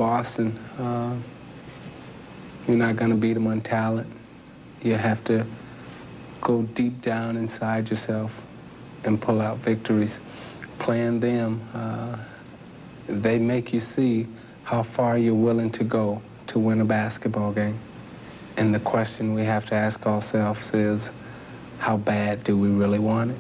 Boston, you're not going to beat them on talent. You have to go deep down inside yourself and pull out victories. Playing them, they make you see how far you're willing to go to win a basketball game. And the question we have to ask ourselves is, how bad do we really want it?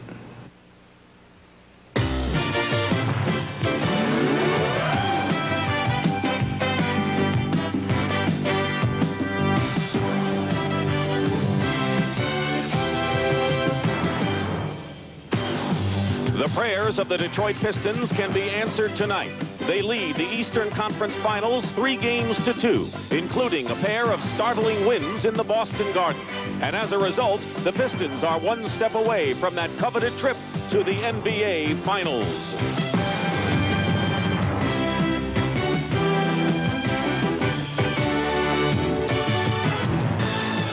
The prayers of the Detroit Pistons can be answered tonight. They lead the Eastern Conference Finals 3-2, including a pair of startling wins in the Boston Garden. And as a result, the Pistons are one step away from that coveted trip to the NBA Finals.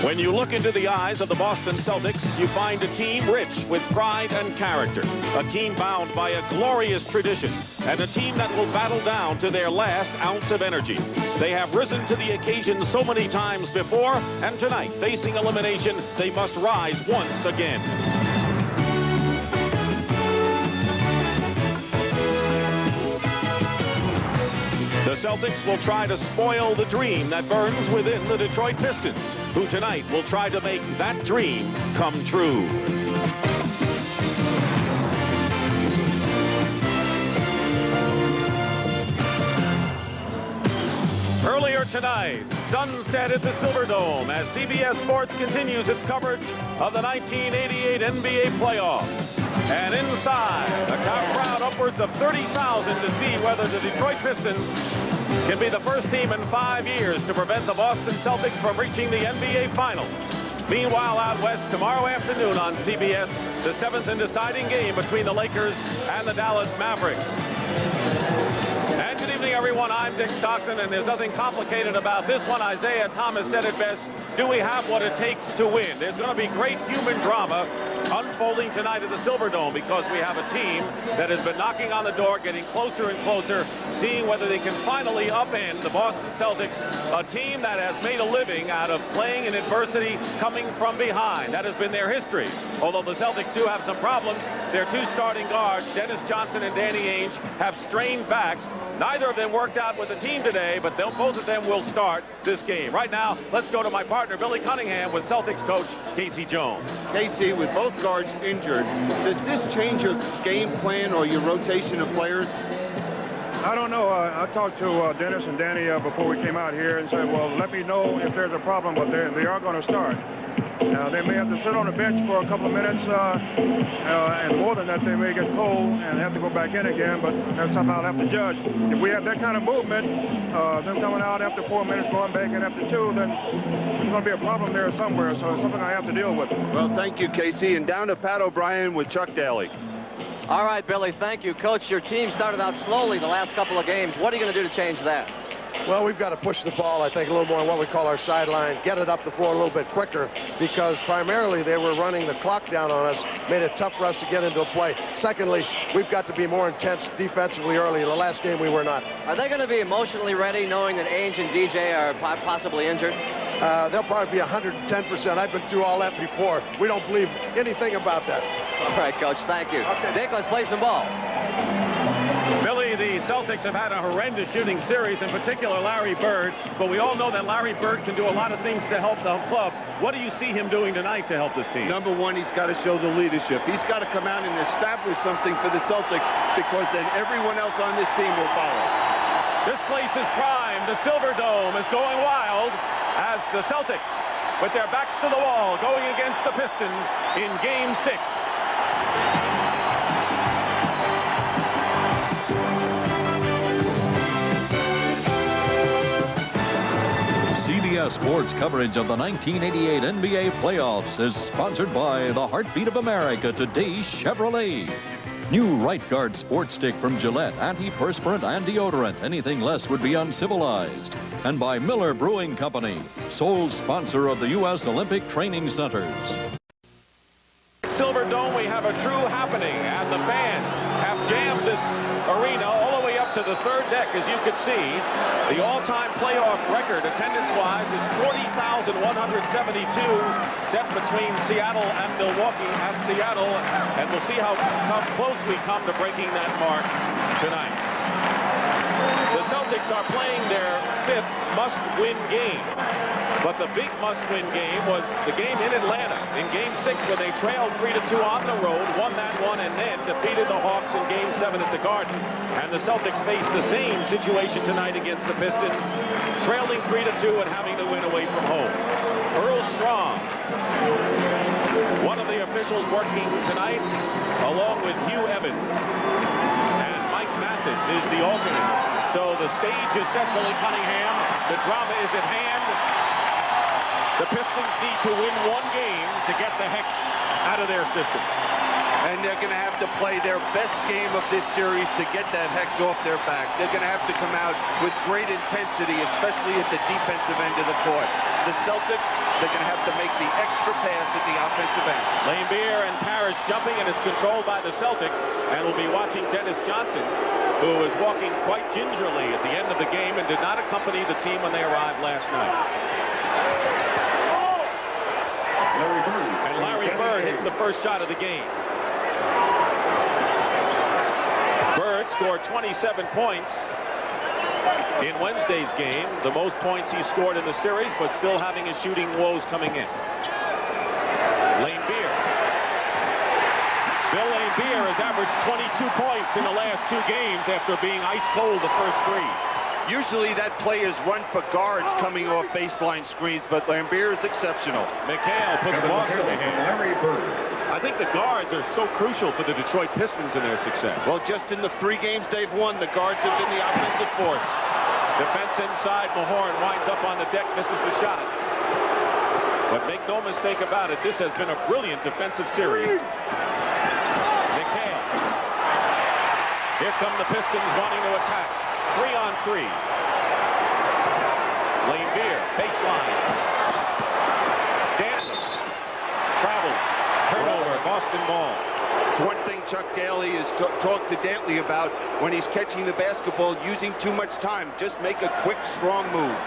When you look into the eyes of the Boston Celtics, you find a team rich with pride and character, a team bound by a glorious tradition, and a team that will battle down to their last ounce of energy. They have risen to the occasion so many times before, and tonight, facing elimination, they must rise once again. The Celtics will try to spoil the dream that burns within the Detroit Pistons, who tonight will try to make that dream come true. Earlier tonight, sunset at the Silverdome as CBS Sports continues its coverage of the 1988 NBA playoffs. And inside, a crowd upwards of 30,000 to see whether the Detroit Pistons can be the first team in 5 years to prevent the Boston Celtics from reaching the NBA Finals. Meanwhile, out west, tomorrow afternoon on CBS, the 7th and deciding game between the Lakers and the Dallas Mavericks. And good evening, everyone. I'm Dick Stockton, and there's nothing complicated about this one. Isaiah Thomas said it best. Do we have what it takes to win? There's going to be great human drama unfolding tonight at the Silverdome because we have a team that has been knocking on the door, getting closer and closer, seeing whether they can finally upend the Boston Celtics, a team that has made a living out of playing in adversity, coming from behind. That has been their history. Although the Celtics do have some problems, their two starting guards, Dennis Johnson and Danny Ainge, have strained backs. Neither of them worked out with the team today, but both of them will start this game. Right now, let's go to my partner, Billy Cunningham, with Celtics coach Casey Jones. Casey, with both guards injured, does this change your game plan or your rotation of players? I don't know. I talked to Dennis and Danny before we came out here and said, well, let me know if there's a problem, but they are going to start. They may have to sit on the bench for a couple of minutes, and more than that, they may get cold and have to go back in again, but that's something I'll have to judge. If we have that kind of movement, them coming out after 4 minutes, going back in after 2, then there's going to be a problem there somewhere, so it's something I have to deal with. Well, thank you, Casey. And down to Pat O'Brien with Chuck Daly. All right, Billy, thank you. Coach, your team started out slowly the last couple of games. What are you going to do to change that? Well, we've got to push the ball, I think, a little more on what we call our sideline, get it up the floor a little bit quicker, because primarily they were running the clock down on us, made it tough for us to get into a play. Secondly, we've got to be more intense defensively early. The last game we were not. Are they going to be emotionally ready, knowing that Ainge and DJ are possibly injured? They'll probably be 110%. I've been through all that before. We don't believe anything about that. All right, Coach, thank you. Okay. Dick, let's play some ball. Billy, the Celtics have had a horrendous shooting series, in particular Larry Bird, but we all know that Larry Bird can do a lot of things to help the club. What do you see him doing tonight to help this team? Number one, he's got to show the leadership. He's got to come out and establish something for the Celtics, because then everyone else on this team will follow. This place is primed. The Silverdome is going wild as the Celtics, with their backs to the wall, going against the Pistons in Game 6. CBS Sports coverage of the 1988 NBA playoffs is sponsored by the Heartbeat of America, today's Chevrolet. New Right Guard Sports Stick from Gillette, antiperspirant and deodorant. Anything less would be uncivilized. And by Miller Brewing Company, sole sponsor of the U.S. Olympic Training Centers. Silverdome, we have a true happening, and the fans have jammed this arena all the way up to the third deck, as you can see. The all-time playoff record, attendance-wise, is 40,172, set between Seattle and Milwaukee at Seattle, and we'll see how close we come to breaking that mark tonight. The Celtics are playing their 5th must-win game. But the big must-win game was the game in Atlanta in Game 6 when they trailed 3-2 on the road, won that one, and then defeated the Hawks in Game 7 at the Garden. And the Celtics face the same situation tonight against the Pistons, trailing 3-2 and having to win away from home. Earl Strong, one of the officials working tonight, along with Hugh Evans. And Mike Mathis is the alternate. So the stage is set, Billy Cunningham. The drama is at hand. The Pistons need to win one game to get the Hex out of their system. And they're going to have to play their best game of this series to get that Hex off their back. They're going to have to come out with great intensity, especially at the defensive end of the court. The Celtics, they're going to have to make the extra pass at the offensive end. Lane Beer and Parrish jumping, and it's controlled by the Celtics. And we'll be watching Dennis Johnson, who is walking quite gingerly at the end of the game and did not accompany the team when they arrived last night. And Larry Bird hits the first shot of the game. Bird scored 27 points in Wednesday's game, the most points he scored in the series, but still having his shooting woes coming in. Lane Beer. Bill Lane Beer has averaged 22 points in the last 2 games after being ice cold the first 3. Usually that play is run for guards coming off baseline screens, but Lambeer is exceptional. McHale puts Boston ahead. I think the guards are so crucial for the Detroit Pistons in their success. Well, just in the 3 games they've won, the guards have been the offensive force. Defense inside, Mahorn winds up on the deck, misses the shot. But make no mistake about it, this has been a brilliant defensive series. McHale. Here come the Pistons wanting to attack. 3-on-3. Lane Beer, baseline. Dantley. Travel. Turnover, Boston ball. It's one thing Chuck Daly has talked to Dantley about when he's catching the basketball, using too much time. Just make a quick, strong move.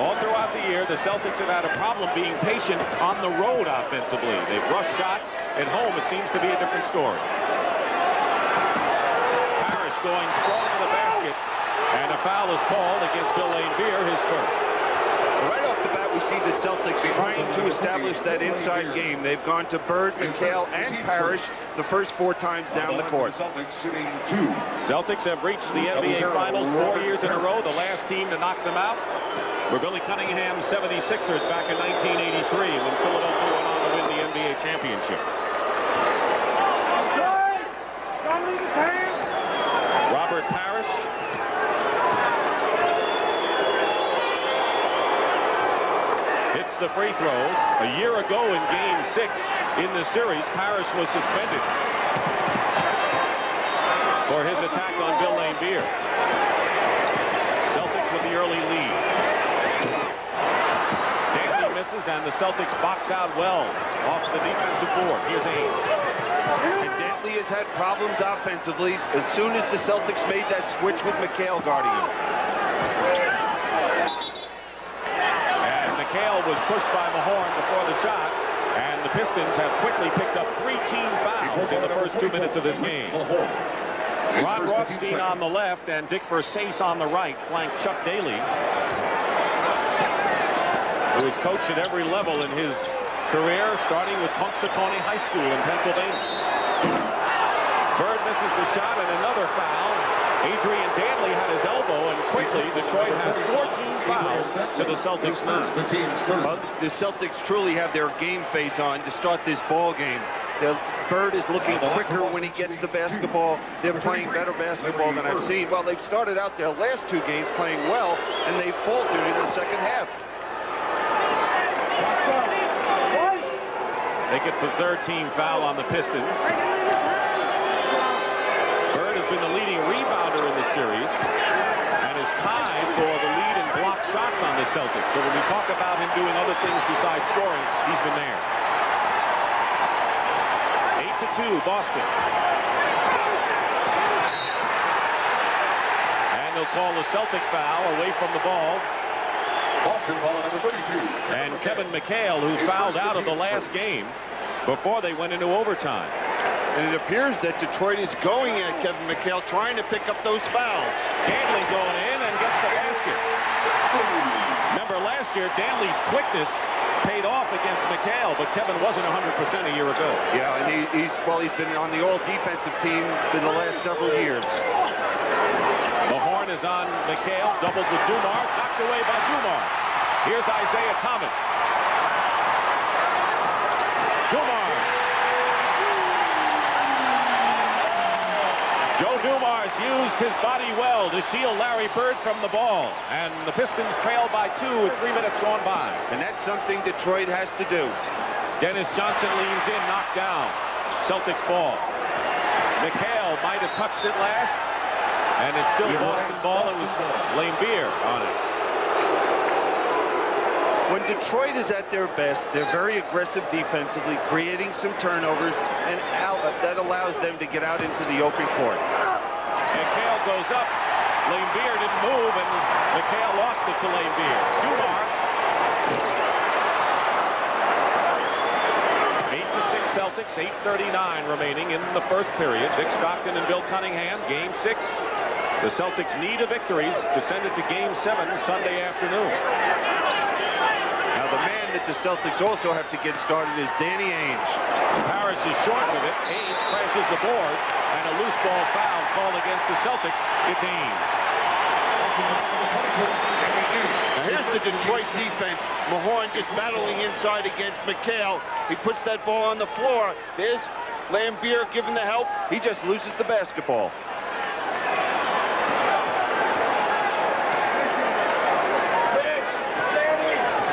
All throughout the year, the Celtics have had a problem being patient on the road offensively. They've rushed shots. At home, it seems to be a different story. Parrish going strong to the basket, and a foul is called against Bill Lane Beer, his first. Right off the bat, we see the Celtics trying to establish that inside game. They've gone to Bird, McHale, and Parrish the first 4 times down the court. Celtics have reached the NBA Finals 4 years in a row. The last team to knock them out were Billy Cunningham's 76ers back in 1983 when Philadelphia went on to win the NBA championship. Robert Parrish. Hits the free throws. A year ago in Game 6 in the series, Parrish was suspended for his attack on Bill Lane Beer. Celtics with the early lead. Dantley misses, and the Celtics box out well off the defensive board. Here's Ames. And Dantley has had problems offensively as soon as the Celtics made that switch with McHale guarding him. McHale was pushed by Mahorn before the shot, and the Pistons have quickly picked up 3 team fouls in the first 2 minutes of this game. Ron Rothstein on the left and Dick Versace on the right flank Chuck Daly, who has coached at every level in his career, starting with Punxsutawney High School in Pennsylvania. Bird misses the shot, and another foul. Adrian Dantley had his elbow, and quickly Detroit has 14 fouls to the Celtics now. Well, the Celtics truly have their game face on to start this ball game. Bird is looking quicker when he gets the basketball. They're playing better basketball than I've seen. Well, they've started out their last 2 games playing well, and they've faltered in the second half. They get the 3rd team foul on the Pistons. Bird has been the leading rebounder in the series and is tied for the lead in block shots on the Celtics. So when we talk about him doing other things besides scoring, he's been there. 8-2, Boston. and they'll call a Celtic foul away from the ball. And Kevin McHale, who fouled out of the last game before they went into overtime. And it appears that Detroit is going at Kevin McHale, trying to pick up those fouls. Danley going in and gets the basket. Remember last year, Danley's quickness paid off against McHale, but Kevin wasn't 100% a year ago. Yeah, and he's been on the all-defensive team for the last several years. The horn is on McHale, doubled with Dumars, knocked away by Dumars. Here's Isaiah Thomas. Dumars. Joe Dumars used his body well to shield Larry Bird from the ball. And the Pistons trail by 2 with 3 minutes gone by. And that's something Detroit has to do. Dennis Johnson leans in, knocked down. Celtics ball. McHale might have touched it last. And it's still Boston ball. It was Laimbeer on it. When Detroit is at their best, they're very aggressive defensively, creating some turnovers, and that allows them to get out into the open court. McHale goes up. Laimbeer didn't move, and McHale lost it to Laimbeer. Dumars. 8-6 Celtics, 8:39 remaining in the first period. Dick Stockton and Bill Cunningham, Game 6. The Celtics need a victory to send it to Game 7 Sunday afternoon. Now the man that the Celtics also have to get started is Danny Ainge. Parrish is short with it. Ainge crashes the boards, and a loose ball foul called against the Celtics. It's Ainge. Now here's the Detroit defense. Mahorn just battling inside against McHale. He puts that ball on the floor. There's Laimbeer giving the help. He just loses the basketball.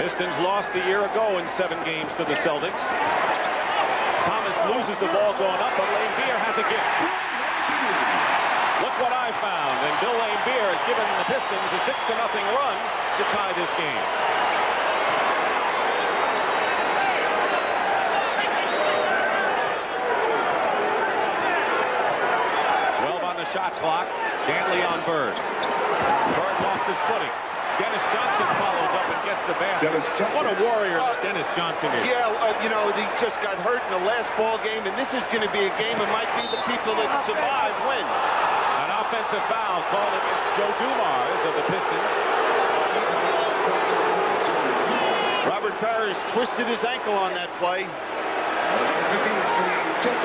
Pistons lost a year ago in 7 games to the Celtics. Thomas loses the ball going up, but Laimbeer has a gift. Look what I found, and Bill Laimbeer has given the Pistons a 6-0 run to tie this game. 12 on the shot clock. Danley on Bird. Bird lost his footing. Dennis Johnson follows up and gets the basket. What a warrior Dennis Johnson is. Yeah, you know, he just got hurt in the last ball game, and this is going to be a game that might be the people that survive win. An offensive foul called against Joe Dumars of the Pistons. Robert Parrish twisted his ankle on that play.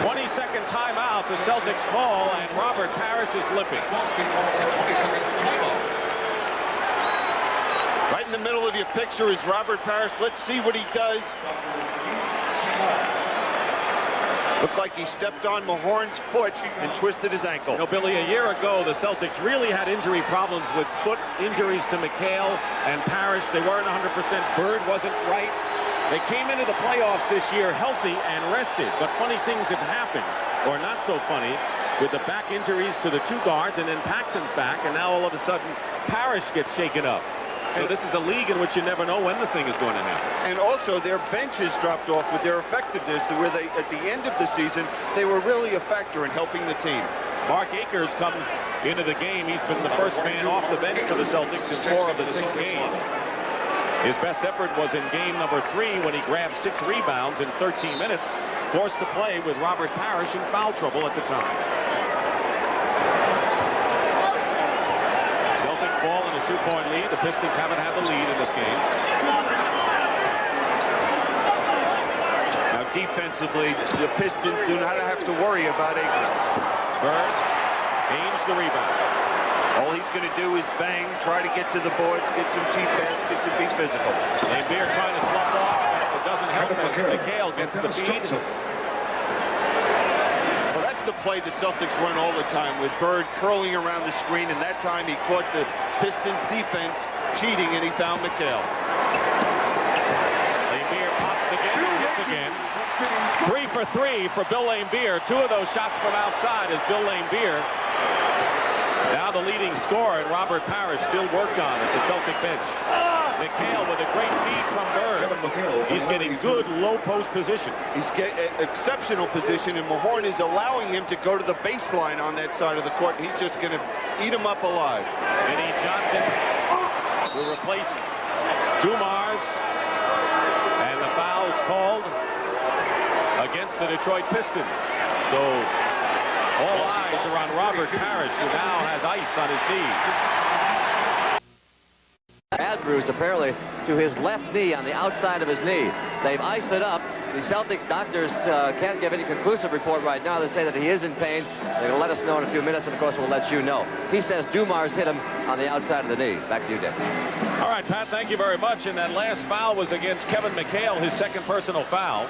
20-second timeout. The Celtics call, and Robert Parrish is limping. Right in the middle of your picture is Robert Parrish. Let's see what he does. Looked like he stepped on Mahorn's foot and twisted his ankle. You know, Billy, a year ago, the Celtics really had injury problems with foot injuries to McHale and Parrish. They weren't 100%. Bird wasn't right. They came into the playoffs this year healthy and rested, but funny things have happened, or not so funny, with the back injuries to the 2 guards, and then Paxson's back, and now all of a sudden Parrish gets shaken up. So this is a league in which you never know when the thing is going to happen. And also their benches dropped off with their effectiveness, where they, at the end of the season, they were really a factor in helping the team. Mark Akers comes into the game. He's been the first man off the bench for the Celtics in 4 of the 6 games. His best effort was in game number 3 when he grabbed 6 rebounds in 13 minutes, forced to play with Robert Parrish in foul trouble at the time. Celtics ball in a 2-point lead. The Pistons haven't had the lead in this game. Now defensively, the Pistons do not have to worry about Akers. Bird, Ainge the rebound. All he's going to do is bang, try to get to the boards, get some cheap baskets, and be physical. Laimbeer trying to slough off. It doesn't help as McHale gets the feed. Well, that's the play the Celtics run all the time, with Bird curling around the screen, and that time he caught the Pistons defense cheating, and he found McHale. Laimbeer pops again, hits again. 3 for 3 for Bill Laimbeer. 2 of those shots from outside as Bill Laimbeer, now the leading scorer, and Robert Parrish still worked on at the Celtic bench. McHale with a great feed from Bird. He's getting good low post position. He's getting exceptional position, and Mahorn is allowing him to go to the baseline on that side of the court, and he's just going to eat him up alive. Vinnie Johnson will replace Dumars, and the foul's called against the Detroit Pistons. So all eyes are on Robert Parrish, who now has ice on his knee. Bad bruise apparently to his left knee, on the outside of his knee. They've iced it up. The Celtics doctors can't give any conclusive report right now. They say that he is in pain. They're going to let us know in a few minutes, and of course we'll let you know. He says Dumars hit him on the outside of the knee. Back to you, Dick. All right, Pat, thank you very much. And that last foul was against Kevin McHale, his second personal foul.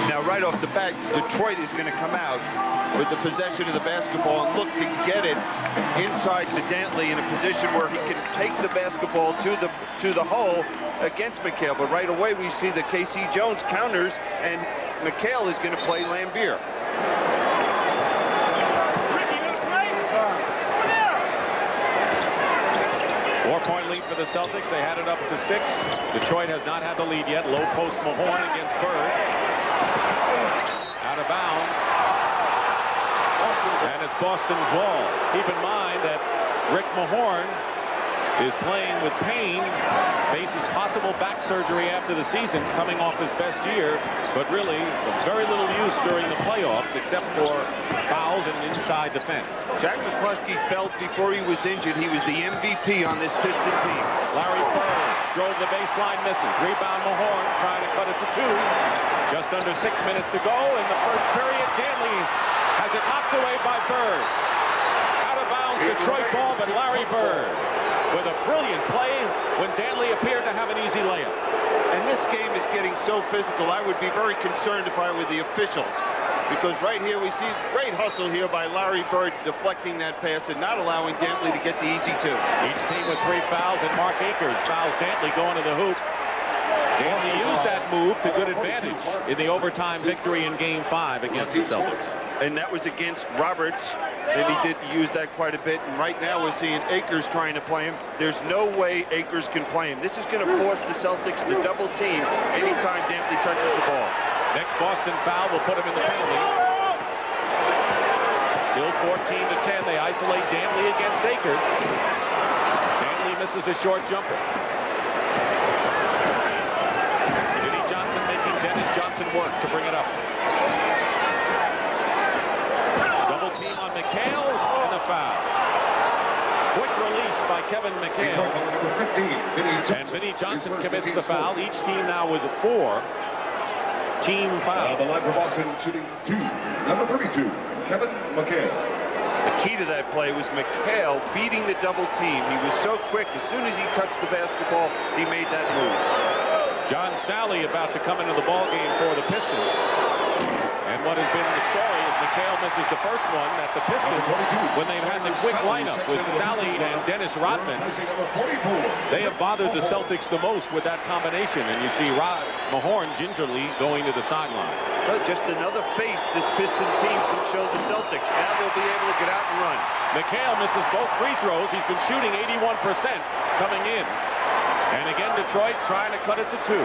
Now, right off the bat, Detroit is going to come out with the possession of the basketball and look to get it inside to Dantley in a position where he can take the basketball to the hole against McHale. But right away, we see that K.C. Jones counters, and McHale is going to play Lambier. 4-point lead for the Celtics. They had it up to 6. Detroit has not had the lead yet. Low post Mahorn against Bird. Out of bounds. And it's Boston's ball. Keep in mind that Rick Mahorn is playing with pain, faces possible back surgery after the season, coming off his best year, but really very little use during the playoffs except for fouls and inside defense. Jack McCluskey felt before he was injured he was the MVP on this Piston team. Larry Bird drove the baseline, misses. Rebound Mahorn trying to cut it to 2. Just under 6 minutes to go in the first period. Dantley has it knocked away by Bird. Out of bounds, Detroit ball, but Larry Bird with a brilliant play when Dantley appeared to have an easy layup. And this game is getting so physical, I would be very concerned if I were the officials. Because right here we see great hustle here by Larry Bird deflecting that pass and not allowing Dantley to get the easy 2. Each team with 3 fouls, and Mark Akers fouls Dantley going to the hoop. Dantley used that move to good advantage in the overtime victory in Game 5 against the Celtics. And that was against Roberts, and he did use that quite a bit. And right now we're seeing Akers trying to play him. There's no way Akers can play him. This is going to force the Celtics to double team anytime Dantley touches the ball. Next Boston foul will put him in the penalty. Still 14-10. They isolate Dantley against Akers. Dantley misses a short jumper. Vinnie Johnson making Dennis Johnson work to bring it up. Double team on McHale and the foul. Quick release by Kevin McHale. And Vinnie Johnson commits the foul. Each team now with 4 team fouls. The line for Boston shooting 2. Number 32, Kevin McHale. The key to that play was McHale beating the double team. He was so quick. As soon as he touched the basketball, he made that move. John Sally about to come into the ball game for the Pistons. And what has been the story is McHale misses the first one at the Pistons when they've had the quick lineup with Sally and Dennis Rodman. They have bothered the Celtics the most with that combination, and you see Mahorn gingerly going to the sideline. Well, just another face this Piston team can show the Celtics. Now they'll be able to get out and run. McHale misses both free throws. He's been shooting 81% coming in. And again, Detroit trying to cut it to 2.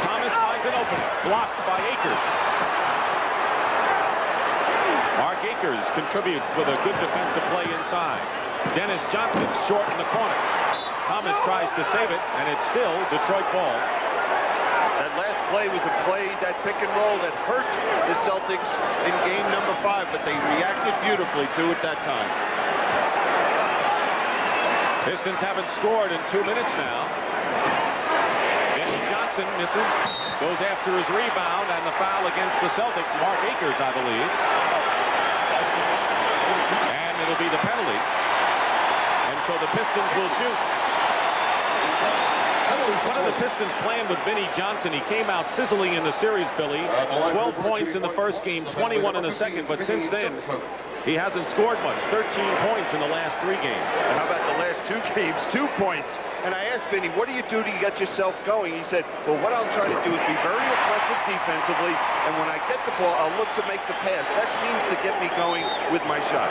Thomas finds an opening, blocked by Akers. Mark Akers contributes with a good defensive play inside. Dennis Johnson short in the corner. Thomas tries to save it, and it's still Detroit ball. That last play was a play, that pick and roll, that hurt the Celtics in game number 5, but they reacted beautifully to it that time. Pistons haven't scored in 2 minutes now. Vinnie Johnson misses, goes after his rebound, and the foul against the Celtics. Mark Akers, I believe. And it'll be the penalty. And so the Pistons will shoot. One of the Pistons playing with Vinnie Johnson. He came out sizzling in the series, Billy. 12 points in the first game, 21 in the second. But since then, He hasn't scored much, 13 points in the last 3 games. How about the last 2 games? 2 points. And I asked Vinny, what do you do to get yourself going? He said, well, what I'll try to do is be very aggressive defensively, and when I get the ball, I'll look to make the pass. That seems to get me going with my shot.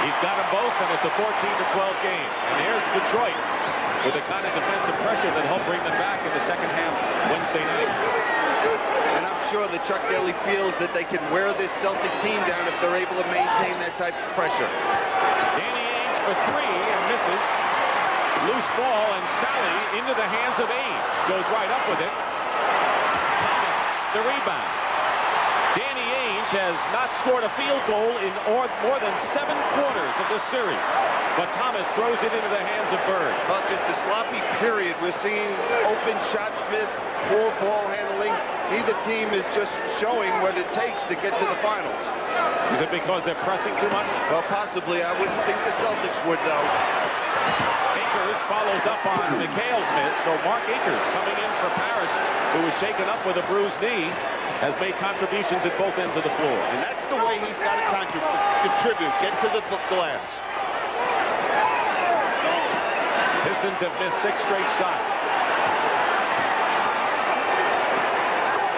He's got them both, and it's a 14-12 game. And here's Detroit with the kind of defensive pressure that helped bring them back in the second half Wednesday night. And I'm sure that Chuck Daly feels that they can wear this Celtic team down if they're able to maintain that type of pressure. Danny Ainge for 3 and misses. Loose ball, and Sally into the hands of Ainge. Goes right up with it. Thomas, the rebound. Danny Ainge has not scored a field goal in more than 7 quarters of this series. But Thomas throws it into the hands of Bird. Well, just a sloppy period. We're seeing open shots missed, poor ball handling. Neither team is just showing what it takes to get to the finals. Is it because they're pressing too much? Well, possibly. I wouldn't think the Celtics would, though. Akers follows up on McHale's miss, so Mark Akers coming in for Parrish, who was shaken up with a bruised knee, has made contributions at both ends of the floor. And that's the way he's got to contribute. Get to the glass. Pistons have missed 6 straight shots.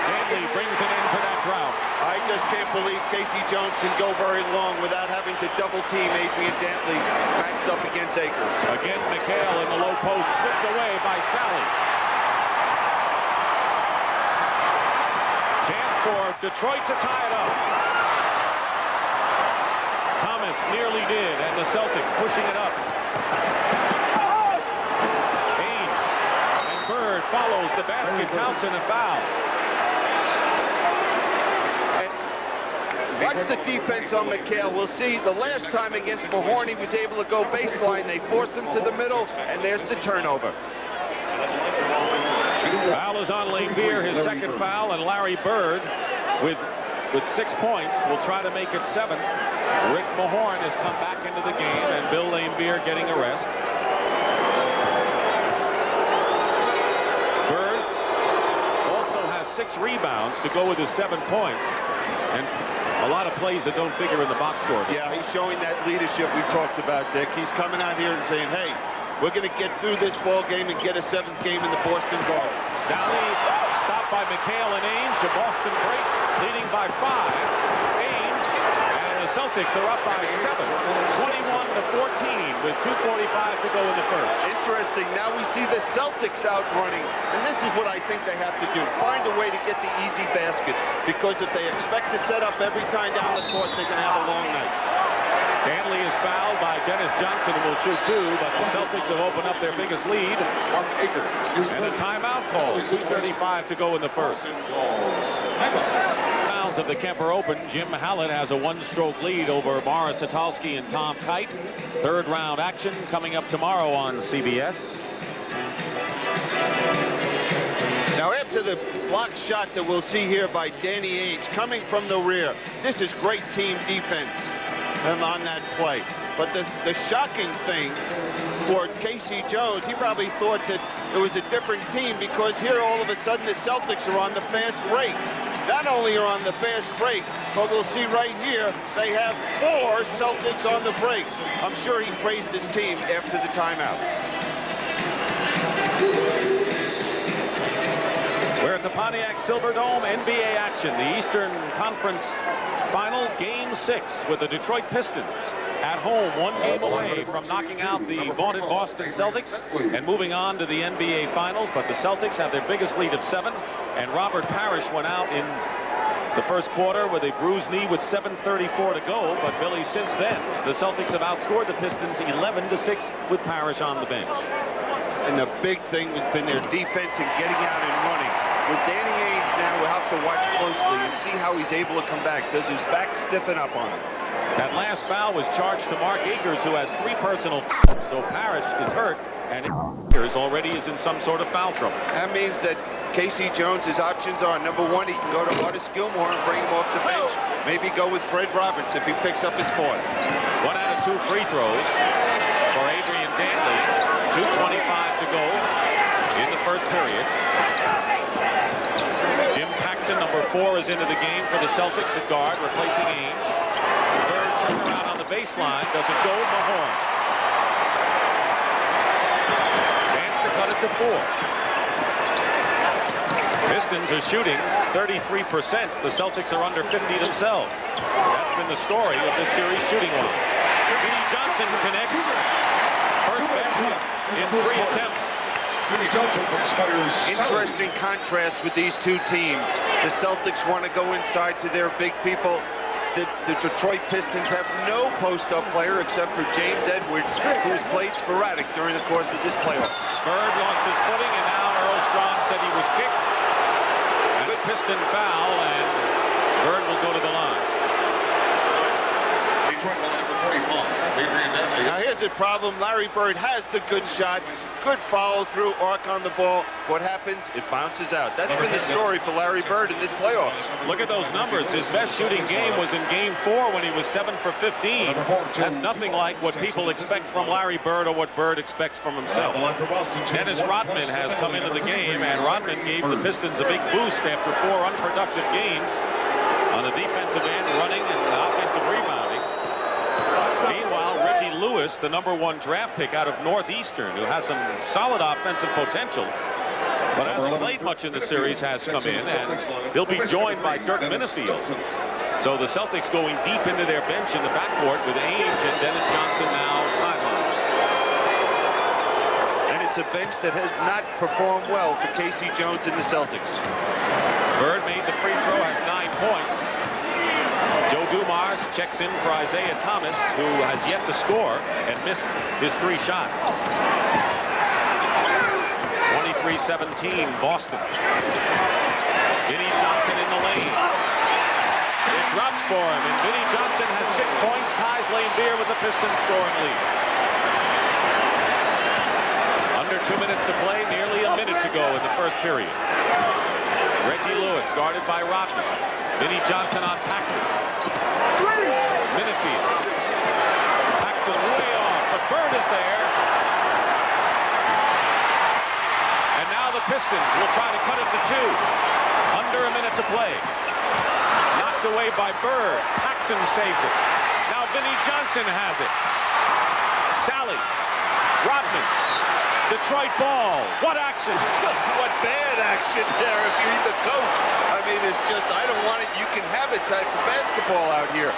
Danley brings an end to that drought. I just can't believe Casey Jones can go very long without having to double-team Adrian Dantley matched up against Akers. Again, McHale in the low post, stripped away by Sally. Chance for Detroit to tie it up. Thomas nearly did, and the Celtics pushing it up. Ainge and Bird follows the basket, counts and a foul. Watch the defense on McHale. We'll see the last time against Mahorn, he was able to go baseline. They forced him to the middle, and there's the turnover. Foul is on Laimbeer, his second foul, and Larry Bird with 6 points will try to make it 7. Rick Mahorn has come back into the game, and Bill Laimbeer getting a rest. Bird also has 6 rebounds to go with his 7 points, and a lot of plays that don't figure in the box score. Yeah, he's showing that leadership we've talked about, Dick. He's coming out here and saying, hey, we're going to get through this ball game and get a 7th game in the Boston Garden. Sally stopped by McHale and Ainge. A Boston break, leading by 5. Ainge and the Celtics are up by 7, 21-14 with 2:45 to go in the first. Interesting. Now we see the Celtics out running, and this is what I think they have to do. Find a way to get the easy baskets, because if they expect to set up every time down the court, they're going to have a long night. Danley is fouled by Dennis Johnson, who will shoot 2, but the Celtics have opened up their biggest lead. And a timeout call. 2:35 to go in the first. Rounds of the Kemper Open. Jim Hallett has a 1-stroke lead over Morris Satolsky and Tom Kite. 3rd round action coming up tomorrow on CBS. Now, after the block shot that we'll see here by Danny Ainge coming from the rear, this is great team defense on that play. But the shocking thing for Casey Jones, he probably thought that it was a different team, because here all of a sudden the Celtics are on the fast break. Not only are on the fast break, but we'll see right here, they have 4 Celtics on the breaks. I'm sure he praised his team after the timeout. We're at the Pontiac Silverdome, NBA action. The Eastern Conference Final, Game 6, with the Detroit Pistons at home, 1 game away from knocking out the vaunted Boston Celtics and moving on to the NBA Finals. But the Celtics have their biggest lead of 7, and Robert Parrish went out in the first quarter with a bruised knee with 7:34 to go. But Billy, since then, the Celtics have outscored the Pistons 11-6 with Parrish on the bench. And the big thing has been their defense and getting out and running. With Danny Ainge now, we'll have to watch closely and see how he's able to come back. Does his back stiffen up on him? That last foul was charged to Mark Akers, who has 3 personal fouls. So Parrish is hurt, and Akers already is in some sort of foul trouble. That means that Casey Jones' options are, number 1, he can go to Artis Gilmore and bring him off the bench. Maybe go with Fred Roberts if he picks up his 4th. 1 out of 2 free throws for Adrian Dantley. 2:25 to go in the first period. Jim 4 is into the game for the Celtics at guard, replacing Ainge. Bird turnaround on the baseline, doesn't go. Mahorn. Chance to cut it to 4. Pistons are shooting 33%. The Celtics are under 50 themselves. That's been the story of this series shooting-wise. Vinnie Johnson connects. First basket in 3 attempts. Interesting contrast with these two teams. The Celtics want to go inside to their big people. The Detroit Pistons have no post-up player except for James Edwards, who's played sporadic during the course of this playoff. Bird lost his footing, and now Earl Strong said he was kicked. And a Piston foul, and Bird will go to the line. Now here's the problem. Larry Bird has the good shot, good follow-through, arc on the ball. What happens? It bounces out. That's been the story for Larry Bird in this playoffs. Look at those numbers. His best shooting game was in Game 4 when he was 7 for 15. That's nothing like what people expect from Larry Bird or what Bird expects from himself. Dennis Rodman has come into the game, and Rodman gave the Pistons a big boost after 4 unproductive games on the defensive end, running and offensive rebounding. Meanwhile, Reggie Lewis, the #1 draft pick out of Northeastern, who has some solid offensive potential, but hasn't played much in the series, has come in, and he'll be joined by Dirk Minifield. So the Celtics going deep into their bench in the backcourt with Ainge and Dennis Johnson now sidelined. And it's a bench that has not performed well for Casey Jones and the Celtics. Bird made the free throw, has 9 points. Joe Dumars checks in for Isaiah Thomas, who has yet to score and missed his 3 shots. 23-17, Boston. Vinnie Johnson in the lane. It drops for him, and Vinnie Johnson has 6 points, ties Lane Beer with the Pistons scoring lead. Under 2 minutes to play, nearly a minute to go in the first period. Reggie Lewis guarded by Rodman. Vinnie Johnson on Paxson. Minifield. Paxson way off, but Bird is there. And now the Pistons will try to cut it to 2. Under a minute to play. Knocked away by Bird. Paxson saves it. Now Vinnie Johnson has it. Sally. Rodman. Detroit ball. What action? What bad action there if you're the coach. I mean, it's just, I don't want it. You can have it type of basketball out here.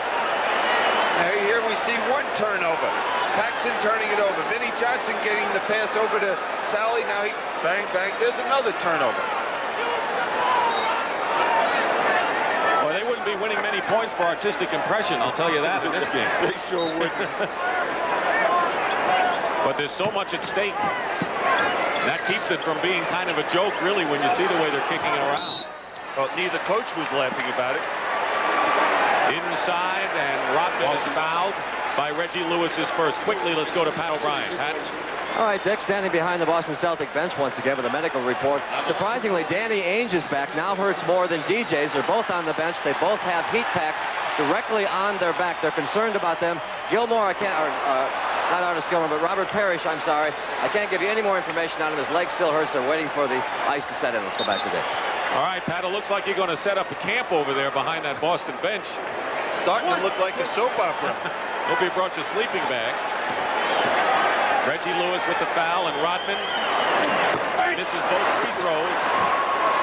Now, here we see 1 turnover. Paxson turning it over. Vinnie Johnson getting the pass over to Sally. Now he bang, bang. There's another turnover. Well, they wouldn't be winning many points for artistic impression, I'll tell you that, in this game. They sure wouldn't. But there's so much at stake. That keeps it from being kind of a joke, really, when you see the way they're kicking it around. Well, neither coach was laughing about it. Inside, and Rodman is fouled by Reggie Lewis is first. Quickly, let's go to Pat O'Brien. Pat. All right, Dick standing behind the Boston Celtic bench once again with a medical report. Surprisingly, Danny Ainge is back. Now hurts more than DJ's. They're both on the bench. They both have heat packs directly on their back. They're concerned about them. Gilmore, I can't, not Artis Gilmore, but Robert Parrish, I'm sorry. I can't give you any more information on him. His leg still hurts. They're waiting for the ice to set in. Let's go back to Dick. All right, Pat, it looks like you're going to set up a camp over there behind that Boston bench. Starting to look like a soap opera. Hope he brought you a sleeping bag. Reggie Lewis with the foul, and Rodman misses both free throws.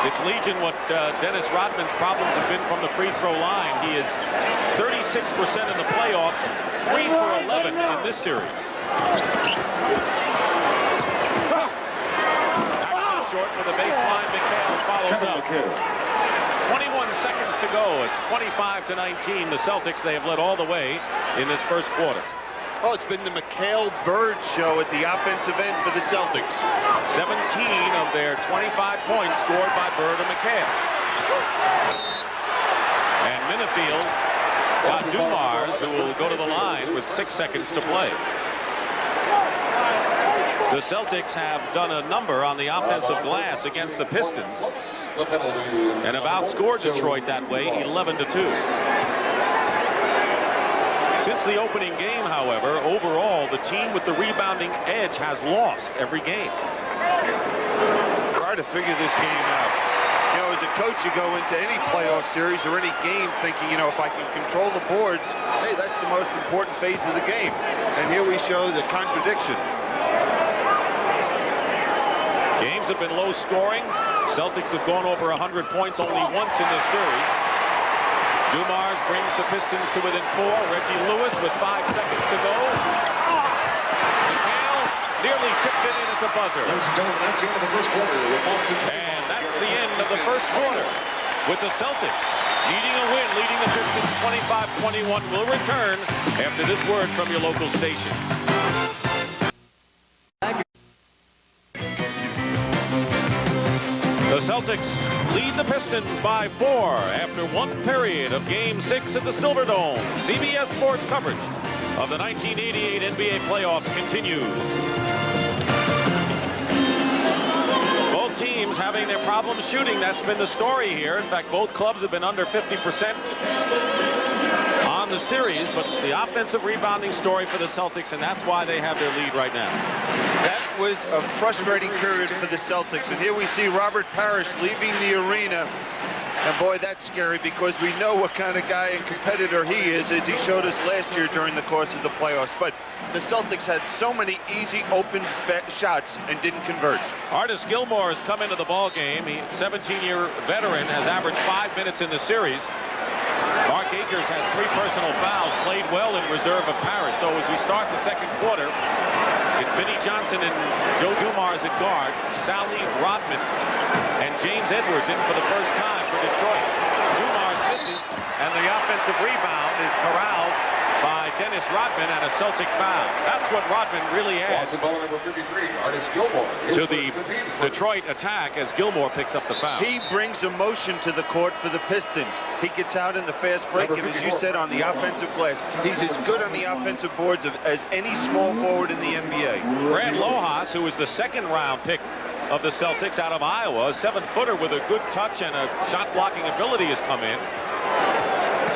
It's legion what Dennis Rodman's problems have been from the free throw line. He is 36% in the playoffs, 3 for 11 in this series. Action short for the baseline. McHale follows up. 21 seconds to go. It's 25-19. The Celtics, they have led all the way in this first quarter. Oh, it's been the McHale Bird show at the offensive end for the Celtics. 17 of their 25 points scored by Bird and McHale. And Minifield got Dumars, who will go to the line with 6 seconds to play. The Celtics have done a number on the offensive glass against the Pistons and have outscored Detroit that way 11-2. Since the opening game, however, overall, the team with the rebounding edge has lost every game. Try to figure this game out. You know, as as a coach, you go into any playoff series or any game thinking, you know, if I can control the boards, hey, that's the most important phase of the game. And here we show the contradiction. Games have been low scoring. Celtics have gone over 100 points only once in this series. Dumars brings the Pistons to within 4. Reggie Lewis with 5 seconds to go. McHale nearly tipped it in at the buzzer. Ladies and gentlemen, that's the end of the first quarter. And that's the end of the first quarter, with the Celtics needing a win, leading the Pistons 25-21. We'll return after this word from your local station. The Celtics lead the Pistons by 4 after 1 period of Game 6 at the Silverdome. CBS Sports coverage of the 1988 NBA playoffs continues. Both teams having their problems shooting. That's been the story here. In fact, both clubs have been under 50% on the series, but the offensive rebounding story for the Celtics, and that's why they have their lead right now. That was a frustrating period for the Celtics. And here we see Robert Parrish leaving the arena. And boy, that's scary, because we know what kind of guy and competitor he is, as he showed us last year during the course of the playoffs. But the Celtics had so many easy open shots and didn't convert. Artis Gilmore has come into the ball game. He, 17-year veteran, has averaged 5 minutes in the series. Mark Akers has 3 personal fouls, played well in reserve of Parrish. So as we start the second quarter, it's Vinnie Johnson and Joe Dumars at guard, Sally Rodman and James Edwards in for the first time for Detroit. Dumars misses, and the offensive rebound is corralled by Dennis Rodman and a Celtic foul. That's what Rodman really adds Number 53, Artis Gilmore, to the Detroit attack as Gilmore picks up the foul. He brings emotion to the court for the Pistons. He gets out in the fast break, and as you said, on the offensive glass, he's as good on the offensive boards as any small forward in the NBA. Brad Lojas, who was the second-round pick of the Celtics out of Iowa, a 7-footer with a good touch and a shot-blocking ability, has come in.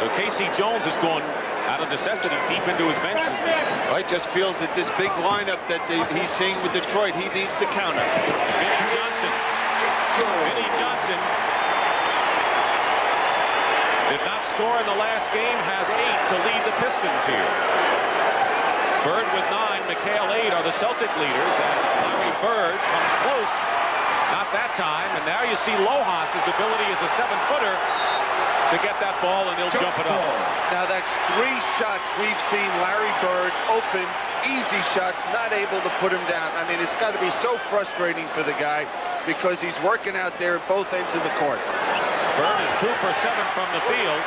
So Casey Jones is going out of necessity deep into his bench. Right, just feels that this big lineup that he's seeing with Detroit, he needs to counter. Vinnie Johnson. Vinnie Johnson did not score in the last game, has 8 to lead the Pistons here. Bird with 9, McHale 8 are the Celtic leaders, and Larry Bird comes close. Not that time, and now you see Lojas' ability as a 7-footer to get that ball, and he'll jump it up. Now that's 3 shots we've seen Larry Bird open, easy shots, not able to put him down. I mean, it's got to be so frustrating for the guy, because he's working out there at both ends of the court. Bird is 2 for 7 from the field.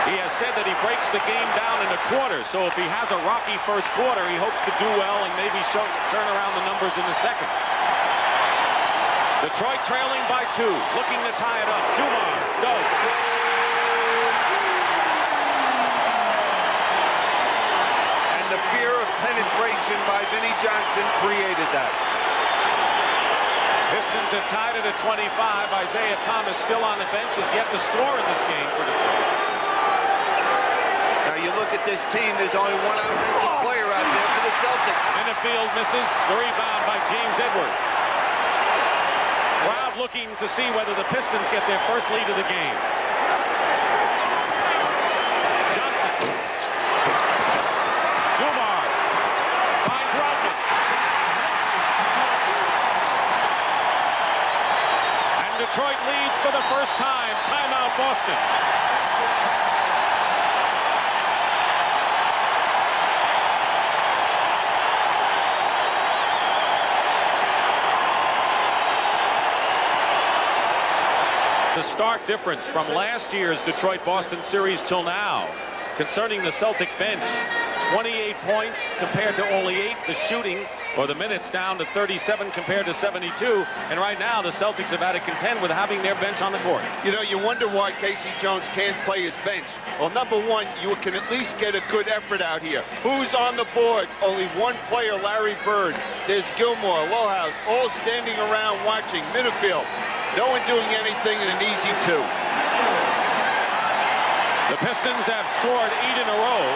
He has said that he breaks the game down in a quarter, so if he has a rocky first quarter, he hopes to do well and maybe turn around the numbers in the second. Detroit trailing by 2, looking to tie it up. Dumars does. And the fear of penetration by Vinnie Johnson created that. Pistons have tied it at 25. Isaiah Thomas, still on the bench, has yet to score in this game for Detroit. Now you look at this team, there's only one offensive player out there for the Celtics. Infield misses. The rebound by James Edwards. Crowd looking to see whether the Pistons get their first lead of the game. Johnson. Dumars finds Rodman. And Detroit leads for the first time. Timeout, Boston. The stark difference from last year's Detroit-Boston series till now concerning the Celtic bench. 28 points compared to only 8. The shooting, or the minutes, down to 37 compared to 72. And right now, the Celtics have had to contend with having their bench on the court. You know, you wonder why Casey Jones can't play his bench. Well, number one, you can at least get a good effort out here. Who's on the boards? Only one player, Larry Bird. There's Gilmore, Lojas, all standing around watching. Minifield, no one doing anything in an easy 2. The Pistons have scored 8 in a row.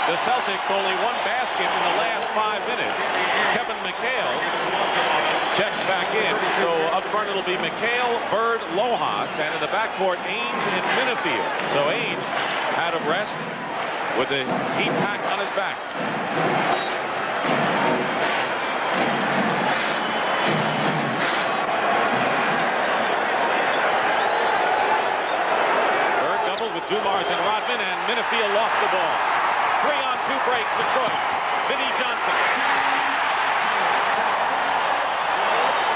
The Celtics only 1 basket in the last 5 minutes. Kevin McHale checks back in. So up front it'll be McHale, Bird, Lojas, and in the backcourt, Ainge and Minifield. So Ainge out of rest with the heat pack on his back. Bird doubled with Dumars and Rodman, and Minifield lost the ball. 3-on-2 break, Detroit. Vinnie Johnson.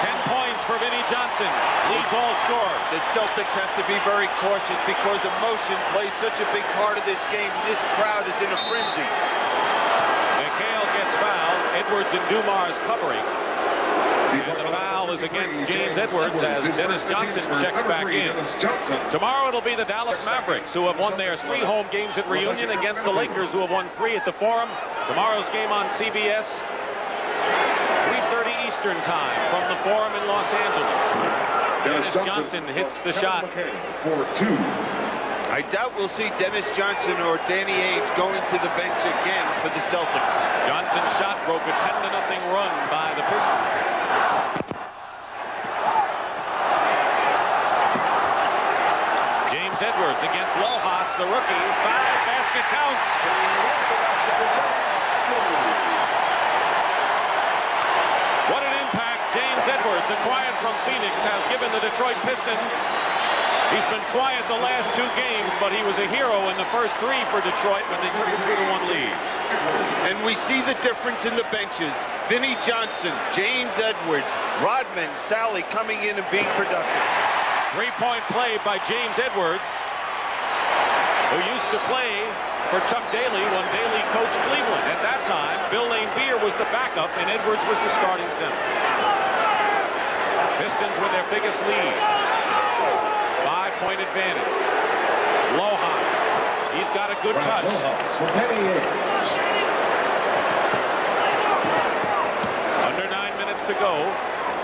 10 points for Vinnie Johnson. Leads all scorers. The Celtics have to be very cautious because emotion plays such a big part of this game. This crowd is in a frenzy. McHale gets fouled. Edwards and Dumars covering. And the foul is against James Edwards as Dennis Johnson checks back in. Tomorrow it'll be the Dallas Mavericks, who have won their 3 home games at Reunion, against the Lakers, who have won 3 at the Forum. Tomorrow's game on CBS, 3:30 Eastern time from the Forum in Los Angeles. Dennis Johnson hits the shot. For 2. I doubt we'll see Dennis Johnson or Danny Ainge going to the bench again for the Celtics. Johnson's shot broke a 10-0 run by the Pistons. James Edwards against Lojas, the rookie. Foul, basket counts. What an impact James Edwards, acquired from Phoenix, has given the Detroit Pistons. He's been quiet the last 2 games, but he was a hero in the first 3 for Detroit when they took a 2-1 lead. And we see the difference in the benches. Vinnie Johnson, James Edwards, Rodman, Sally coming in and being productive. 3-point play by James Edwards, who used to play for Chuck Daly when Daly coached Cleveland. At that time, Bill Laimbeer was the backup and Edwards was the starting center. Pistons with their biggest lead. 5-point advantage. Lojas, he's got a good touch. Under 9 minutes to go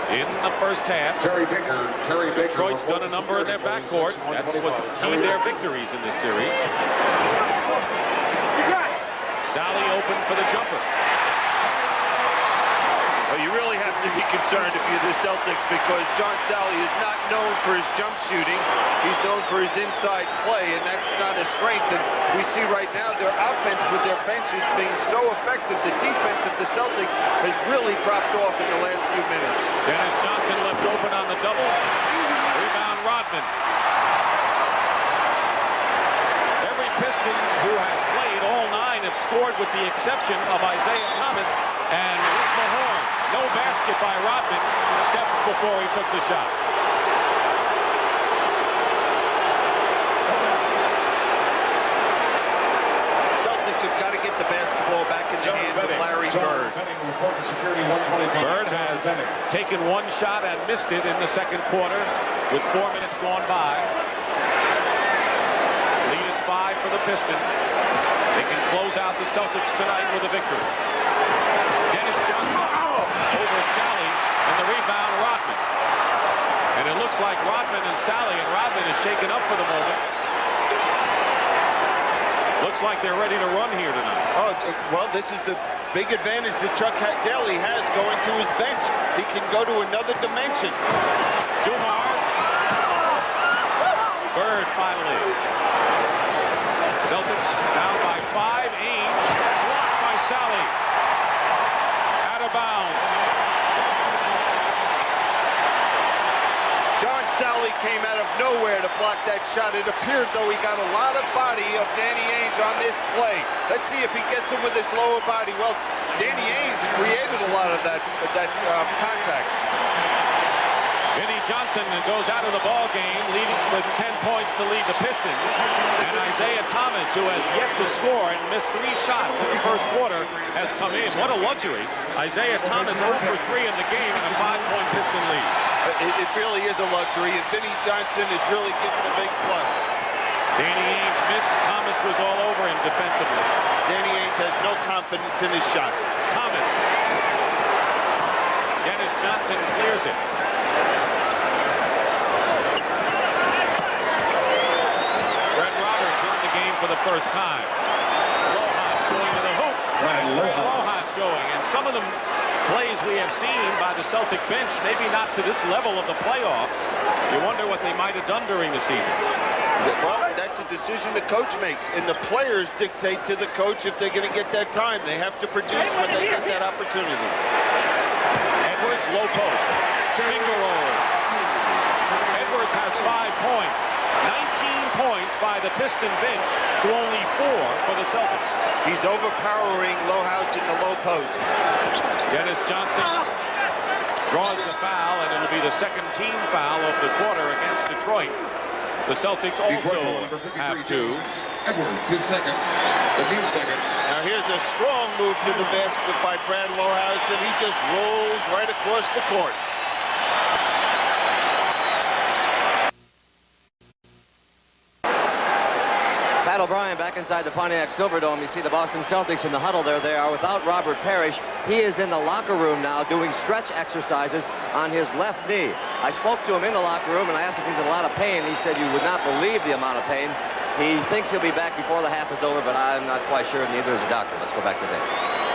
in the first half. Terry Baker. Detroit's done a number in their backcourt. That's what's keyed their victories in this series. Sally open for the jumper. Well, you really have to be concerned if you're the Celtics, because John Sally is not known for his jump shooting. He's known for his inside play, and that's not a strength. And we see right now their offense with their benches being so effective. The defense of the Celtics has really dropped off in the last few minutes. Dennis Johnson left open on the double. Rebound Rodman. Every Piston who has played, all 9 have scored with the exception of Isaiah Thomas and Rick Mahorn. No basket by Rodman. Steps before he took the shot. Celtics have got to get the basketball back in the hands of Larry Bird. Bird has taken 1 shot and missed it in the second quarter with 4 minutes gone by. Lead is 5 for the Pistons. They can close out the Celtics tonight with a victory. Dennis Johnson over Sally, and the rebound Rodman. And it looks like Rodman and Sally, and Rodman is shaken up for the moment. Looks like they're ready to run here tonight. Oh, well, this is the big advantage that Chuck Daly has going to his bench. He can go to another dimension. Dumars. Bird finally. Celtics down by 5. Ainge blocked by Sally. Out of bounds. John Sally came out of nowhere to block that shot. It appeared though he got a lot of body of Danny Ainge on this play. Let's see if he gets him with his lower body. Well, Danny Ainge created a lot of that contact. Vinnie Johnson goes out of the ball game, leading with 10 points to lead the Pistons. And Isaiah Thomas, who has yet to score and missed 3 shots in the first quarter, has come in. What a luxury. Isaiah Thomas 0 for 3 in the game and a 5-point Piston lead. It really is a luxury, and Vinnie Johnson is really getting a big plus. Danny Ainge missed. Thomas was all over him defensively. Danny Ainge has no confidence in his shot. Thomas. Dennis Johnson clears it. Fred Roberts in the game for the first time. Lojas going to the hoop. Lojas showing, and some of them plays we have seen by the Celtic bench, maybe not to this level of the playoffs. You wonder what they might have done during the season. Well, that's a decision the coach makes, and the players dictate to the coach if they're going to get that time. They have to produce when they get that opportunity. Edwards, low post. Finger roll. Edwards has 5 points. 19 points by the Piston bench to only 4 for the Celtics. He's overpowering Lohaus in the low post. Dennis Johnson draws the foul, and it'll be the second team foul of the quarter against Detroit. The Celtics also have 2. Edwards, his second. The team second. Now here's a strong move to the basket by Brad Lohaus, and he just rolls right across the court. Pat O'Brien back inside the Pontiac Silverdome. You see the Boston Celtics in the huddle there. They are without Robert Parrish. He is in the locker room now doing stretch exercises on his left knee. I spoke to him in the locker room and I asked if he's in a lot of pain. He said you would not believe the amount of pain. He thinks he'll be back before the half is over, but I'm not quite sure, neither is the doctor. Let's go back to Vic.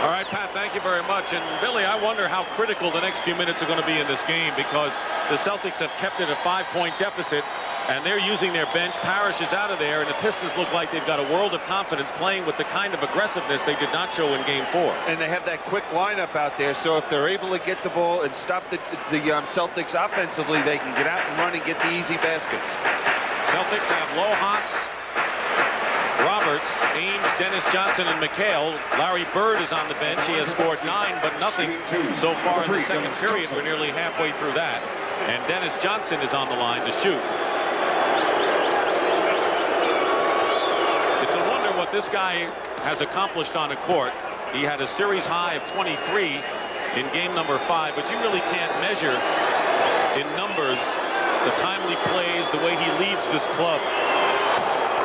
All right, Pat, thank you very much. And Billy, I wonder how critical the next few minutes are going to be in this game, because the Celtics have kept it a 5-point deficit, and they're using their bench. Parrish is out of there, and the Pistons look like they've got a world of confidence playing with the kind of aggressiveness they did not show in Game 4. And they have that quick lineup out there, so if they're able to get the ball and stop the Celtics offensively, they can get out and run and get the easy baskets. Celtics have Lohaus, Roberts, Ames, Dennis Johnson, and McHale. Larry Bird is on the bench. He has scored 9, but nothing so far in the second period. We're nearly halfway through that. And Dennis Johnson is on the line to shoot. It's a wonder what this guy has accomplished on a court. He had a series high of 23 in game number 5, but you really can't measure in numbers the timely plays, the way he leads this club.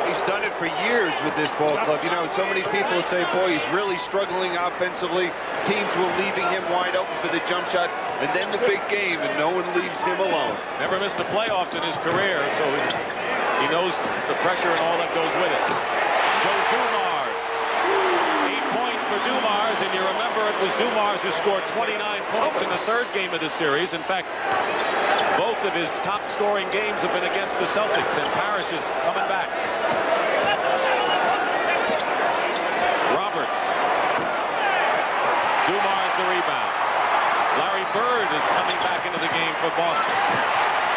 He's done it for years with this ball club. You know, so many people say, boy, he's really struggling offensively. Teams were leaving him wide open for the jump shots, and then the big game, and no one leaves him alone. Never missed the playoffs in his career, so he knows the pressure and all that goes with it. Joe Dumars. 8 points for Dumars, and you remember it was Dumars who scored 29 points in the third game of the series. In fact, both of his top scoring games have been against the Celtics, and Parrish is coming back. Roberts. Dumars the rebound. Larry Bird is coming back into the game for Boston.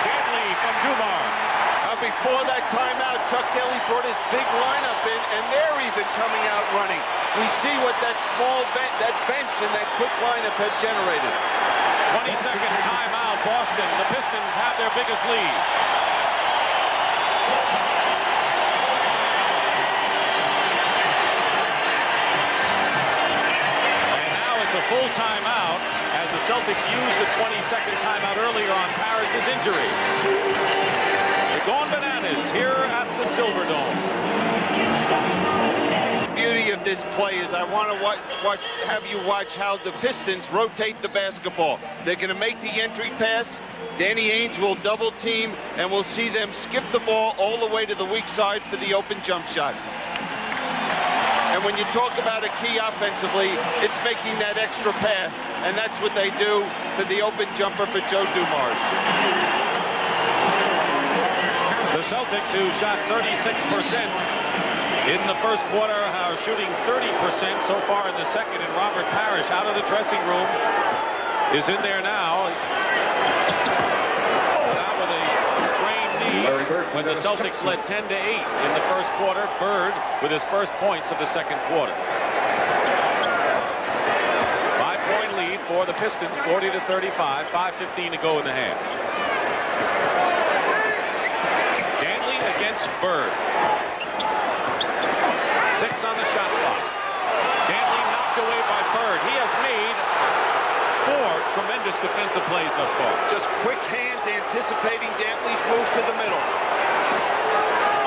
Danley from Dumars. Before that timeout, Chuck Daly brought his big lineup in, and they're even coming out running. We see what that small bench and that quick lineup had generated. 22nd timeout, Boston. The Pistons have their biggest lead. And now it's a full timeout as the Celtics used the 22nd timeout earlier on Parrish's injury. They're going bananas here at the Silverdome. Beauty of this play is I want to have you watch how the Pistons rotate the basketball. They're going to make the entry pass. Danny Ainge will double team, and we'll see them skip the ball all the way to the weak side for the open jump shot. And when you talk about a key offensively, it's making that extra pass, and that's what they do for the open jumper for Joe Dumars. The Celtics, who shot 36% in the first quarter, are shooting 30% so far in the second, and Robert Parrish out of the dressing room is in there now. Now with a sprained knee when the Celtics led 10-8 in the first quarter. Bird with his first points of the second quarter. 5-point lead for the Pistons, 40-35, 5:15 to go in the half. Danley against Bird. 6 on the shot clock. Danley knocked away by Bird. He has made 4 tremendous defensive plays thus far. Just quick hands anticipating Dantley's move to the middle.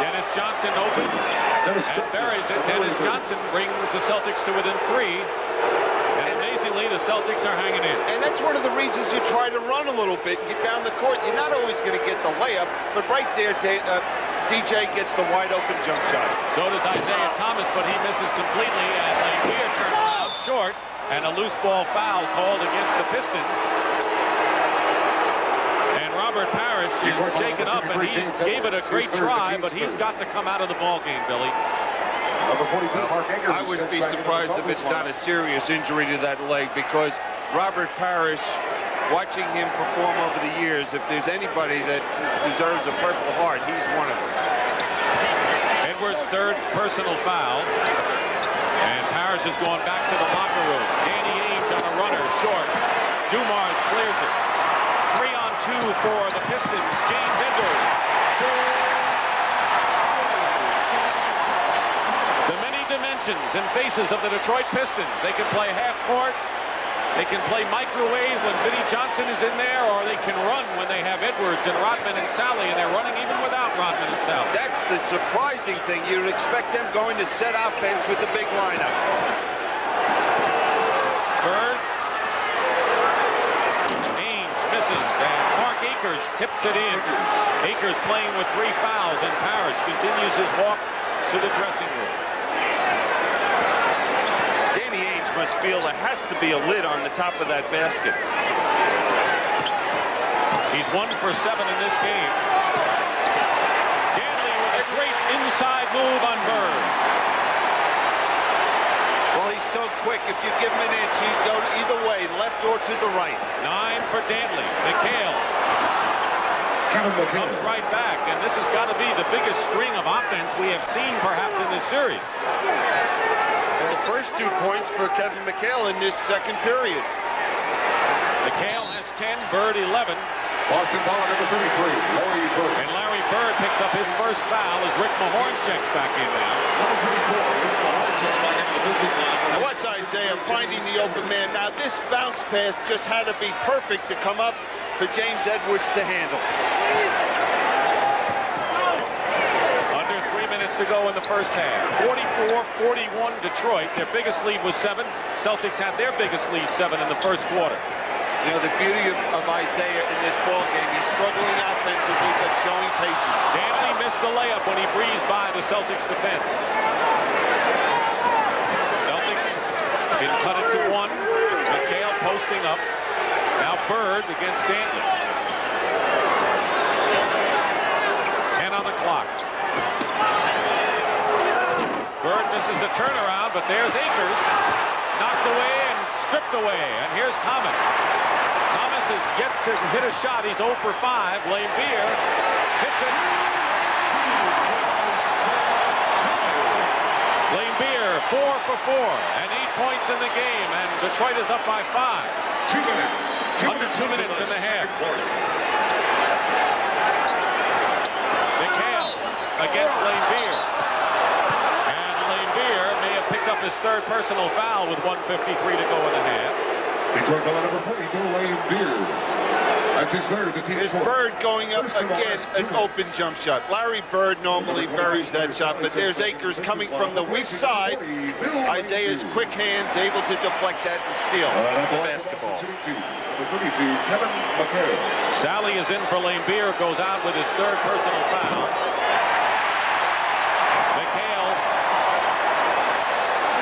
Dennis Johnson open and buries it. Dennis Johnson brings the Celtics to within 3. And amazingly, the Celtics are hanging in. And that's one of the reasons you try to run a little bit, get down the court. You're not always going to get the layup, but right there, DJ gets the wide open jump shot. So does Isaiah Thomas, but he misses completely, and Laimbeer turns out short, and a loose ball foul called against the Pistons. And Robert Parrish is shaken up, and he gave it a great try, but he's got to come out of the ball game, Billy. I wouldn't be surprised if it's not a serious injury to that leg, because Robert Parrish, watching him perform over the years, if there's anybody that deserves a Purple Heart, he's one of them. Edwards' third personal foul, and Parrish is going back to the locker room. Danny Ainge on a runner, short. Dumars clears it. 3-on-2 for the Pistons. James Edwards. The many dimensions and faces of the Detroit Pistons. They can play half court. They can play microwave when Vinnie Johnson is in there, or they can run when they have Edwards and Rodman and Sally, and they're running even without Rodman and Sally. That's the surprising thing. You'd expect them going to set offense with the big lineup. Bird. Ainge misses, and Mark Akers tips it in. Akers playing with 3 fouls, and Parrish continues his walk to the dressing room. Danny Ainge must feel there has to be a lid on the top of that basket. He's 1 for 7 in this game. Danley with a great inside move on Bird. Well, he's so quick. If you give him an inch, he'd go either way, left or to the right. 9 for Danley. McHale comes right back, and this has got to be the biggest string of offense we have seen perhaps in this series. And the first 2 points for Kevin McHale in this second period. McHale has 10, Bird 11. Boston foul number 33, Larry Bird. And Larry Bird picks up his first foul as Rick Mahorn checks back in now. Now watch Isaiah finding the open man. Now this bounce pass just had to be perfect to come up for James Edwards to handle. Under 3 minutes to go in the first half. 44-41 Detroit. Their biggest lead was 7. Celtics had their biggest lead 7 in the first quarter. You know, the beauty of Isaiah in this ball game, he's struggling offensively but showing patience. Danley missed the layup when he breezed by the Celtics defense. Celtics can cut it to 1. McHale posting up. Now Bird against Danley. 10 on the clock. Bird misses the turnaround, but there's Akers. Knocked away and stripped away. And here's Thomas. Thomas has yet to hit a shot. He's 0 for 5. Laimbeer hits it. Laimbeer 4 for 4 and 8 points in the game, and Detroit is up by 5. 2 minutes. Under 2 minutes in the half. McHale against Laimbeer. And Laimbeer may have picked up his 3rd personal foul with 1:53 to go in the half. Detroit foul number 44, Larry. That's his 3rd. The team There's Bird going up again, an open jump shot. Larry Bird normally buries that shot, but there's Akers coming from the weak side. Isaiah's quick hands able to deflect that and steal the basketball. Kevin McHale. Sally is in for Laimbeer, goes out with his 3rd personal foul. McHale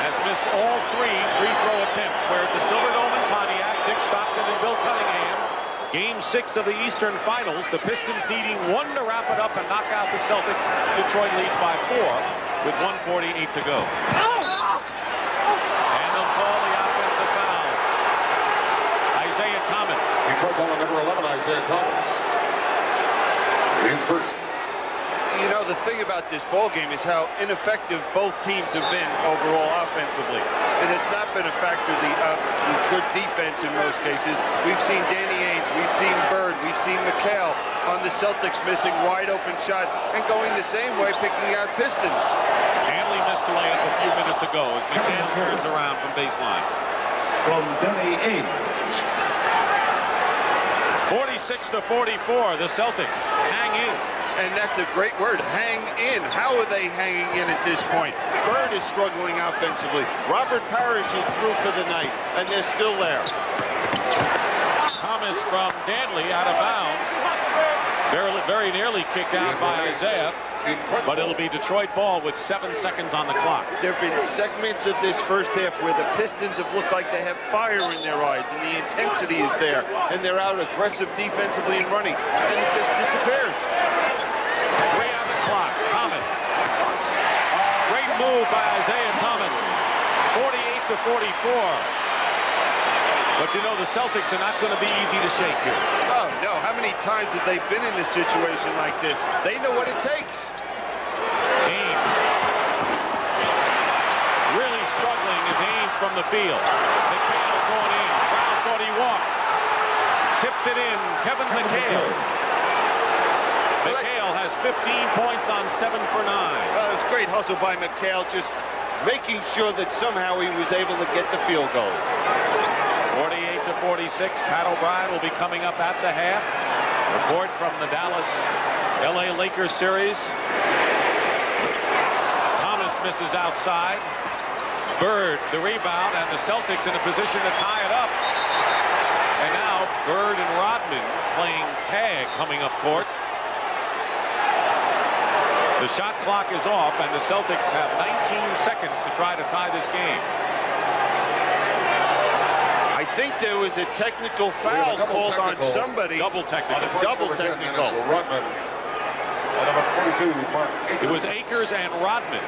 has missed all 3 free throw attempts, where at the Silverdome in Pontiac, Dick Stockton and Bill Cunningham. Game 6 of the Eastern Finals. The Pistons needing 1 to wrap it up and knock out the Celtics. Detroit leads by 4 with 1:48 to go. And they'll call the offensive foul. Isaiah Thomas. Detroit foul number 11, Isaiah Thomas. His first. You know, the thing about this ball game is how ineffective both teams have been overall offensively. It has not been a factor of the good defense in most cases. We've seen Danny Ainge, we've seen Bird, we've seen McHale on the Celtics missing wide open shot and going the same way, picking out Pistons. Danley missed the layup a few minutes ago as McHale turns around from baseline. From Danny Ainge. 46-44, the Celtics hang in. And that's a great word, hang in. How are they hanging in at this point? Bird is struggling offensively. Robert Parrish is through for the night, and they're still there. Thomas from Danley out of bounds. Very nearly kicked out by Isaiah, but it'll be Detroit ball with 7 seconds on the clock. There have been segments of this first half where the Pistons have looked like they have fire in their eyes, and the intensity is there, and they're out aggressive defensively and running, and it just disappears. 3 on the clock. Thomas. Great move by Isaiah Thomas. 48-44. But you know, the Celtics are not going to be easy to shake here. Oh, no. How many times have they been in a situation like this? They know what it takes. Ames. Really struggling is Ames from the field. McHale going in. Brown thought he walked. Tips it in. Kevin McHale. McHale has 15 points on 7 for 9. Well, it was great hustle by McHale, just making sure that somehow he was able to get the field goal. 48-46. Pat O'Brien will be coming up at the half. Report from the Dallas-LA Lakers series. Thomas misses outside. Bird the rebound, and the Celtics in a position to tie it up. And now Bird and Rodman playing tag coming up court. The shot clock is off, and the Celtics have 19 seconds to try to tie this game. I think there was a technical foul called on somebody. Double technical. Double technical. Rodman. And number 42, Mark Akers. It was Akers and Rodman.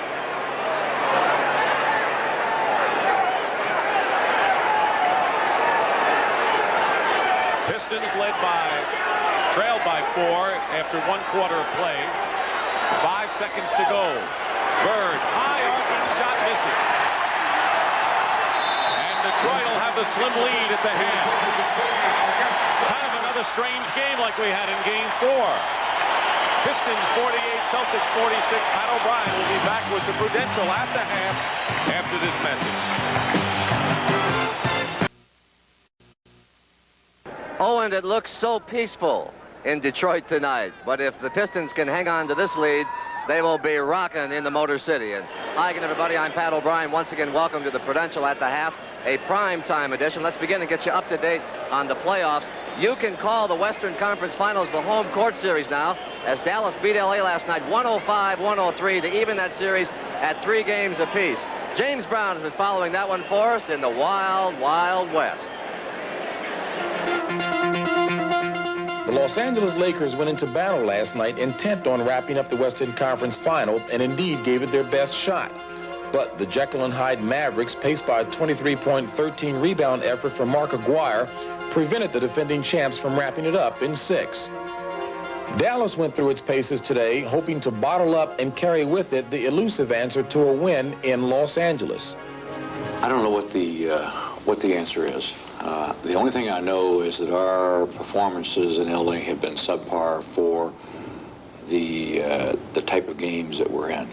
Pistons trailed by 4 after 1 quarter of play. 5 seconds to go. Bird, high arcing shot misses. And Detroit will have the slim lead at the half. Kind of another strange game like we had in game 4. Pistons 48, Celtics 46. Pat O'Brien will be back with the Prudential at the half after this message. Oh, and it looks so peaceful in Detroit tonight. But if the Pistons can hang on to this lead, they will be rocking in the Motor City. And hi again, everybody. I'm Pat O'Brien. Once again, welcome to the Prudential at the half, a prime-time edition. Let's begin and get you up to date on the playoffs. You can call the Western Conference Finals the home court series now, as Dallas beat LA last night 105-103 to even that series at 3 games apiece. James Brown has been following that one for us in the Wild, Wild West. The Los Angeles Lakers went into battle last night intent on wrapping up the Western Conference Final and indeed gave it their best shot. But the Jekyll and Hyde Mavericks, paced by a 23-point, 13-rebound effort from Mark Aguirre, prevented the defending champs from wrapping it up in 6. Dallas went through its paces today, hoping to bottle up and carry with it the elusive answer to a win in Los Angeles. I don't know what the answer is. The only thing I know is that our performances in LA have been subpar for the type of games that we're in.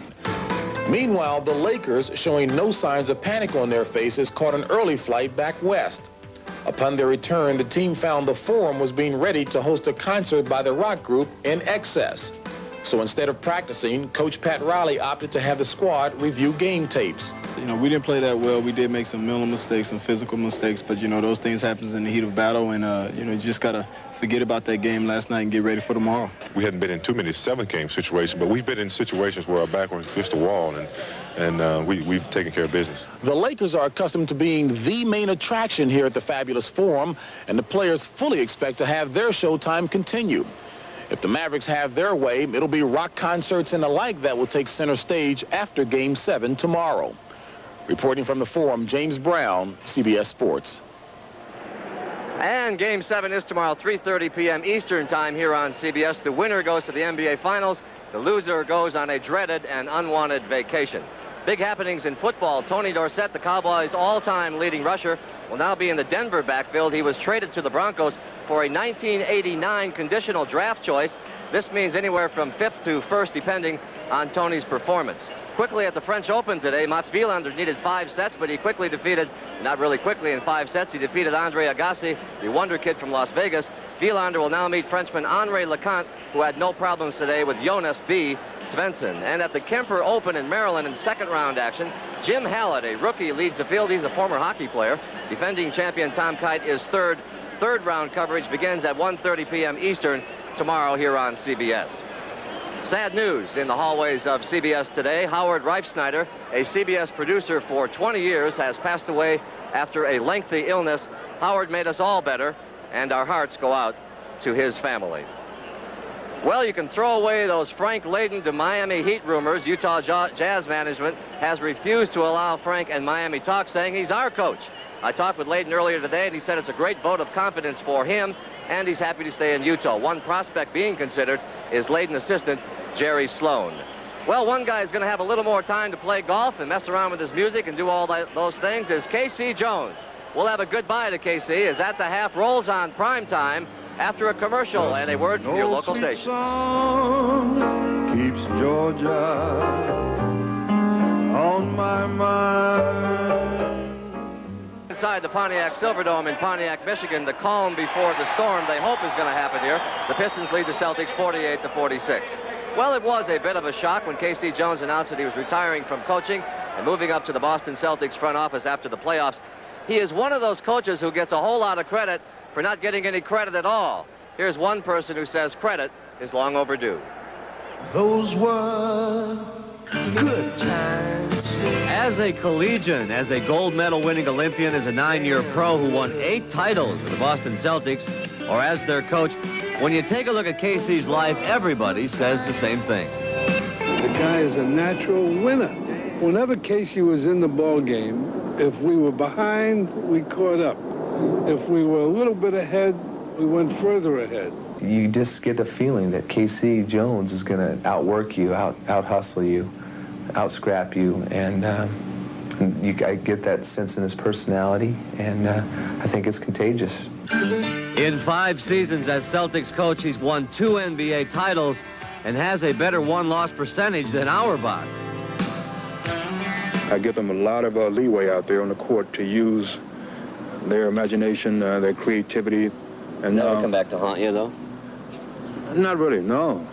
Meanwhile, the Lakers, showing no signs of panic on their faces, caught an early flight back west. Upon their return, the team found the Forum was being ready to host a concert by the rock group In Excess. So instead of practicing, Coach Pat Riley opted to have the squad review game tapes. You know, we didn't play that well. We did make some mental mistakes, some physical mistakes, but, you know, those things happen in the heat of battle, and, you know, you just got to forget about that game last night and get ready for tomorrow. We hadn't been in too many 7-game situations, but we've been in situations where our back was against the wall, and we've taken care of business. The Lakers are accustomed to being the main attraction here at the fabulous Forum, and the players fully expect to have their showtime continue. If the Mavericks have their way, it'll be rock concerts and the like that will take center stage after Game 7 tomorrow. Reporting from the Forum, James Brown, CBS Sports. And Game 7 is tomorrow, 3:30 p.m. Eastern Time here on CBS. The winner goes to the NBA Finals. The loser goes on a dreaded and unwanted vacation. Big happenings in football. Tony Dorsett, the Cowboys' all-time leading rusher, will now be in the Denver backfield. He was traded to the Broncos for a 1989 conditional draft choice. This means anywhere from 5th to 1st, depending on Tony's performance. Quickly at the French Open today, Mats Wilander needed 5 sets, but he quickly defeated, not really quickly in 5 sets, he defeated Andre Agassi, the wonder kid from Las Vegas. Wilander will now meet Frenchman Henri Leconte, who had no problems today with Jonas B. Svensson. And at the Kemper Open in Maryland in second-round action, Jim Hallett, a rookie, leads the field. He's a former hockey player. Defending champion Tom Kite is third. Third-round coverage begins at 1:30 p.m. Eastern tomorrow here on CBS. Sad news in the hallways of CBS today. Howard Reifsnyder, a CBS producer for 20 years, has passed away after a lengthy illness. Howard made us all better, and our hearts go out to his family. Well, you can throw away those Frank Layden to Miami Heat rumors. Utah Jazz management has refused to allow Frank and Miami talk, saying he's our coach. I talked with Layden earlier today, and he said it's a great vote of confidence for him, and he's happy to stay in Utah. One prospect being considered is Layden assistant Jerry Sloan. Well, one guy is going to have a little more time to play golf and mess around with his music and do all those things is K.C. Jones. We'll have a goodbye to K.C. as At the Half rolls on prime time after a commercial and a word from your local station. Song keeps Georgia on my mind. Inside the Pontiac Silverdome in Pontiac, Michigan, the calm before the storm they hope is going to happen here. The Pistons lead the Celtics 48-46. Well, it was a bit of a shock when K.C. Jones announced that he was retiring from coaching and moving up to the Boston Celtics front office after the playoffs. He is one of those coaches who gets a whole lot of credit for not getting any credit at all. Here's one person who says credit is long overdue. Those were good times. As a collegian, as a gold medal winning Olympian, as a 9-year pro who won 8 titles with the Boston Celtics, or as their coach, when you take a look at K.C.'s life, everybody says the same thing. The guy is a natural winner. Whenever K.C. was in the ball game, if we were behind, we caught up. If we were a little bit ahead, we went further ahead. You just get the feeling that K.C. Jones is going to outwork you, out-hustle you, out-scrap you, and I get that sense in his personality, and I think it's contagious. In 5 seasons as Celtics coach, he's won 2 NBA titles and has a better won-loss percentage than Auerbach. I give them a lot of leeway out there on the court to use their imagination, their creativity. And never come back to haunt you, though? Not really, no.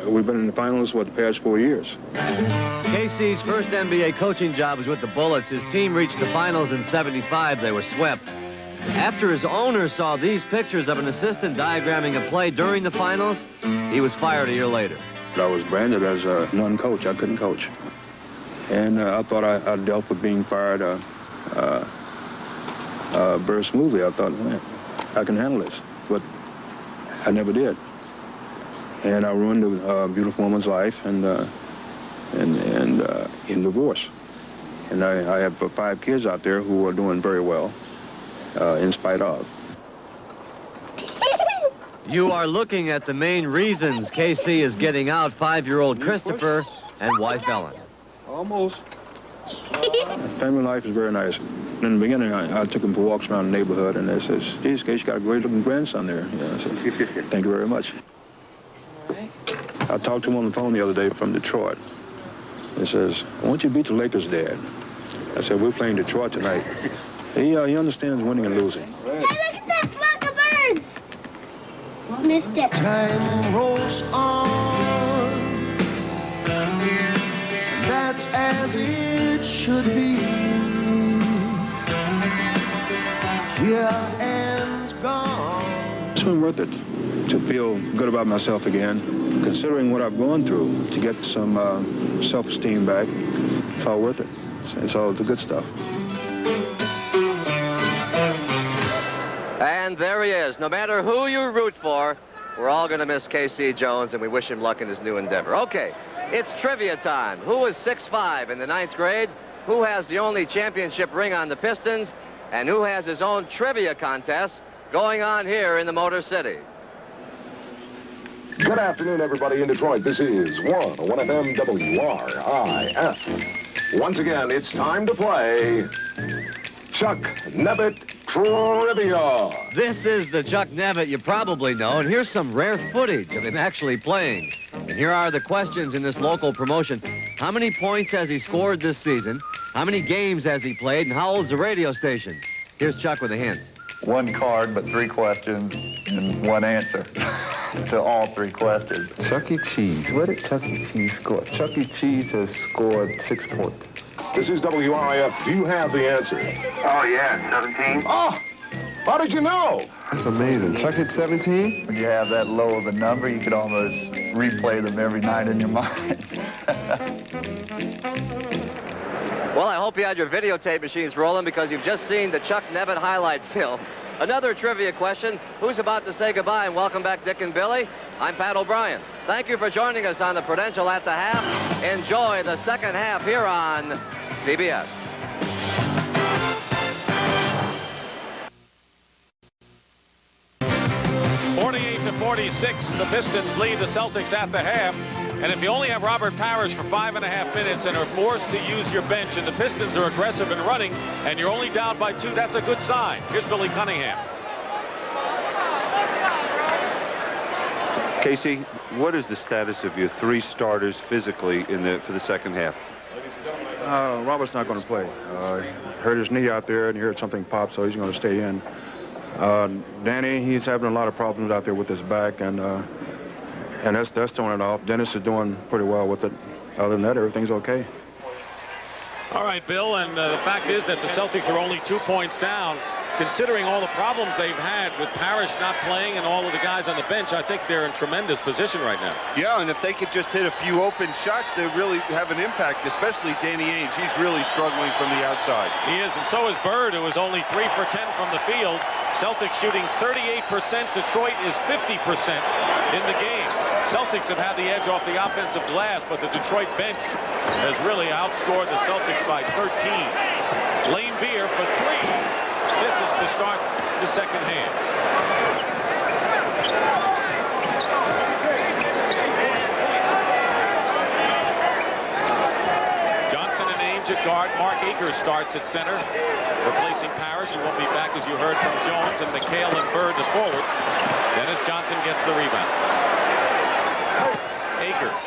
We've been in the finals, the past 4 years. K.C.'s first NBA coaching job was with the Bullets. His team reached the finals in '75. They were swept. After his owner saw these pictures of an assistant diagramming a play during the finals, he was fired a year later. I was branded as a non-coach. I couldn't coach. And I thought I dealt with being fired very smoothly. I thought, man, I can handle this. But I never did. And I ruined a beautiful woman's life and in divorce. And I have 5 kids out there who are doing very well, in spite of. You are looking at the main reasons K.C. is getting out: 5-year-old Christopher and wife Ellen. Almost. Family life is very nice. In the beginning, I took him for walks around the neighborhood, and they says, geez, Case, you got a great-looking grandson there. Yeah, I said, thank you very much. I talked to him on the phone the other day from Detroit. He says, why don't you beat the Lakers, Dad? I said, we're playing Detroit tonight. He understands winning and losing. Hey, look at that flock of birds! Missed it. Time rolls on. That's as it should be. Here and gone. It's been worth it to feel good about myself again, considering what I've gone through, to get some self-esteem back. It's all worth it. It's all the good stuff. And there he is. No matter who you root for, we're all going to miss K.C. Jones, and we wish him luck in his new endeavor. Okay, it's trivia time. Who is 6'5" in the 9th grade? Who has the only championship ring on the Pistons? And who has his own trivia contest going on here in the Motor City? Good afternoon, everybody in Detroit. This is 101 FM WRIF. Once again, it's time to play Chuck Nevitt Trivia. This is the Chuck Nevitt you probably know, and here's some rare footage of him actually playing. And here are the questions in this local promotion. How many points has he scored this season? How many games has he played? And how old's the radio station? Here's Chuck with a hint. 1 card, but 3 questions and 1 answer to all 3 questions. Chuck E. Cheese. What did Chuck E. Cheese score? Chuck E. Cheese has scored 6 points. This is WRIF. Do you have the answer? Oh, yeah, 17. Oh! How did you know? That's amazing. Chuck hit 17? When you have that low of a number, you could almost replay them every night in your mind. Well, I hope you had your videotape machines rolling because you've just seen the Chuck Nevitt highlight film. Another trivia question. Who's about to say goodbye and welcome back Dick and Billy? I'm Pat O'Brien. Thank you for joining us on the Prudential at the Half. Enjoy the second half here on CBS. To 46, the Pistons lead the Celtics at the half. And if you only have Robert Parrish for 5.5 minutes and are forced to use your bench and the Pistons are aggressive and running and you're only down by 2, that's a good sign. Here's Billy Cunningham. Casey, what is the status of your 3 starters physically for the second half? Robert's not going to play. Hurt his knee out there and he heard something pop, so he's going to stay in. Danny, he's having a lot of problems out there with his back, and that's throwing it off. Dennis is doing pretty well with it. Other than that, everything's okay. All right, Bill, and the fact is that the Celtics are only 2 points down. Considering all the problems they've had with Parrish not playing and all of the guys on the bench, I think they're in tremendous position right now. Yeah, and if they could just hit a few open shots, they really have an impact, especially Danny Ainge. He's really struggling from the outside. He is, and so is Bird, who is only 3 for 10 from the field. Celtics shooting 38%. Detroit is 50% in the game. Celtics have had the edge off the offensive glass, but the Detroit bench has really outscored the Celtics by 13. Lane Beer for 3. This is to start the second half. Johnson and Ainge at guard. Mark Akers starts at center, replacing Parrish, who won't be back, as you heard from Jones, and McHale and Bird the forwards. Dennis Johnson gets the rebound. Akers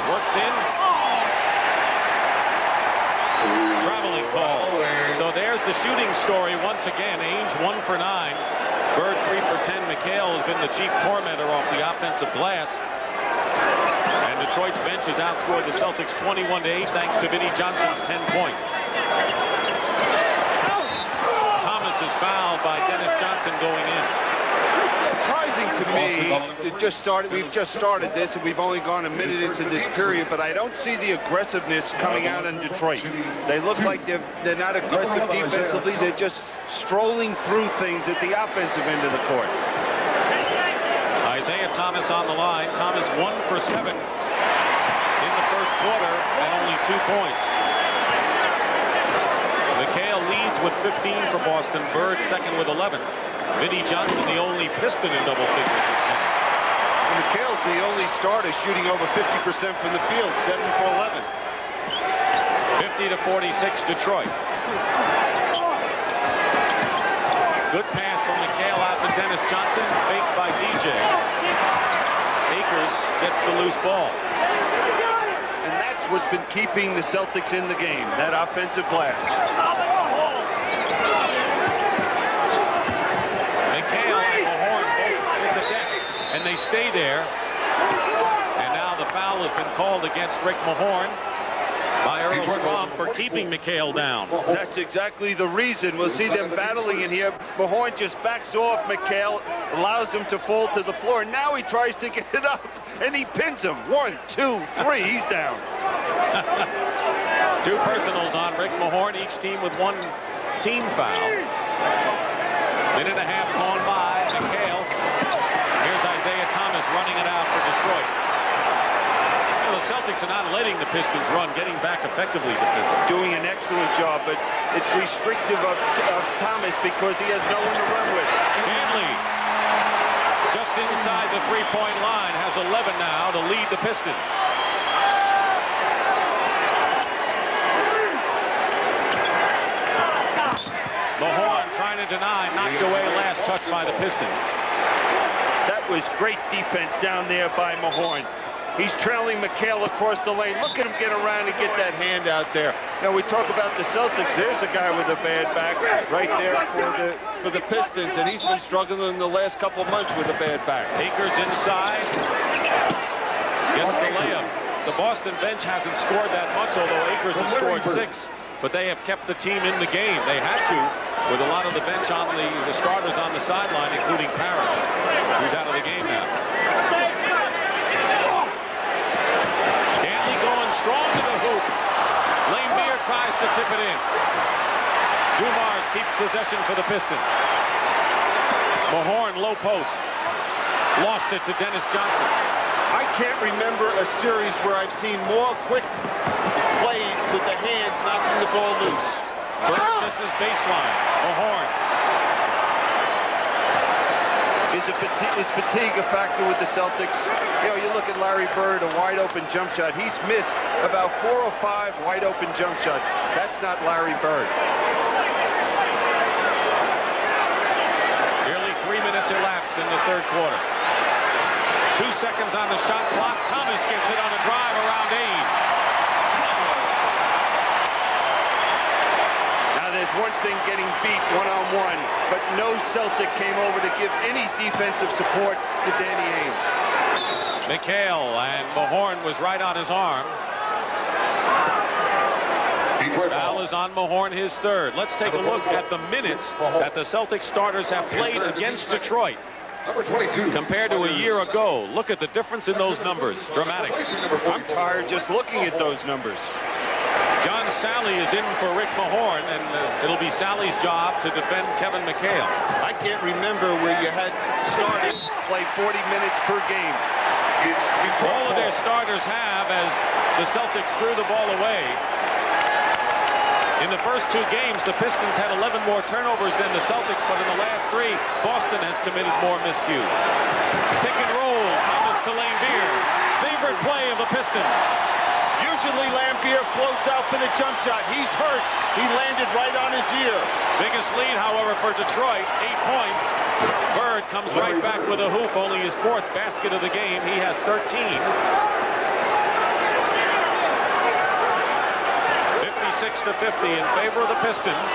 works in. Traveling call. So there's the shooting story once again. Ainge 1 for 9. Bird 3 for 10. McHale has been the chief tormentor off the offensive glass. And Detroit's bench has outscored the Celtics 21-8 thanks to Vinnie Johnson's 10 points. Thomas is fouled by Dennis Johnson going in. Surprising to me, we've just started this, and we've only gone a minute into this period, but I don't see the aggressiveness coming out in Detroit. They look like they're not aggressive defensively. They're just strolling through things at the offensive end of the court. Isaiah Thomas on the line. Thomas 1 for 7 in the first quarter and only 2 points. McHale leads with 15 for Boston. Bird second with 11. Vinnie Johnson, the only Piston in double figures with 10. McHale's the only starter shooting over 50% from the field, 7 for 11. 50-46 Detroit. Good pass from McHale out to Dennis Johnson, faked by DJ. Akers gets the loose ball. And that's what's been keeping the Celtics in the game, that offensive glass. And they stay there. And now the foul has been called against Rick Mahorn by Earl Strom for keeping McHale down. That's exactly the reason. We'll see them battling in here. Mahorn just backs off McHale, allows him to fall to the floor. Now he tries to get it up, and he pins him. 1, 2, 3, he's down. 2 personals on Rick Mahorn, each team with 1 team foul. Minute and a half gone by. McHale. Here's Isaiah Thomas running it out for Detroit. You know, the Celtics are not letting the Pistons run, getting back effectively defensively. Doing an excellent job, but it's restrictive of Thomas because he has no one to run with. Hanley, just inside the three-point line, has 11 now to lead the Pistons. Mahorn trying to deny, knocked away last touch by the Pistons. That was great defense down there by Mahorn. He's trailing McHale across the lane. Look at him get around and get that hand out there. Now we talk about the Celtics. There's a guy with a bad back right there for the Pistons, and he's been struggling the last couple of months with a bad back. Akers inside. Gets the layup. The Boston bench hasn't scored that much, although Akers has scored 6. but they have kept the team in the game. They had to, with a lot of the bench on the starters on the sideline, including Parrott, who's out of the game now. Dantley going strong to the hoop. Lane Beer tries to tip it in. Dumars keeps possession for the Pistons. Mahorn, low post. Lost it to Dennis Johnson. I can't remember a series where I've seen more quick plays with the hands knocking the ball loose. Bird misses baseline. Mahorn. Is fatigue a factor with the Celtics? You know, you look at Larry Bird, a wide-open jump shot. He's missed about 4 or 5 wide-open jump shots. That's not Larry Bird. Nearly 3 minutes elapsed in the third quarter. 2 seconds on the shot clock. Thomas gets it on a drive around Ainge. Now there's one thing getting beat one-on-one, but no Celtic came over to give any defensive support to Danny Ainge. McHale, and Mahorn was right on his arm. Foul is on Mahorn, his third. Let's take a look at the minutes that the Celtic starters have played against Detroit. Compared to a year ago, look at the difference in those numbers. Dramatic. I'm tired just looking at those numbers. John Sally is in for Rick Mahorn, and it'll be Sally's job to defend Kevin McHale. I can't remember where you had starters play 40 minutes per game. All of their starters have, as the Celtics threw the ball away. In the first 2 games, the Pistons had 11 more turnovers than the Celtics, but in the last 3, Boston has committed more miscues. Pick and roll, Thomas to Lambier. Favorite play of the Pistons. Usually Lambier floats out for the jump shot. He's hurt. He landed right on his ear. Biggest lead, however, for Detroit, 8 points. Bird comes right back with a hoop, only his 4th basket of the game. He has 13. 56-50 in favor of the Pistons,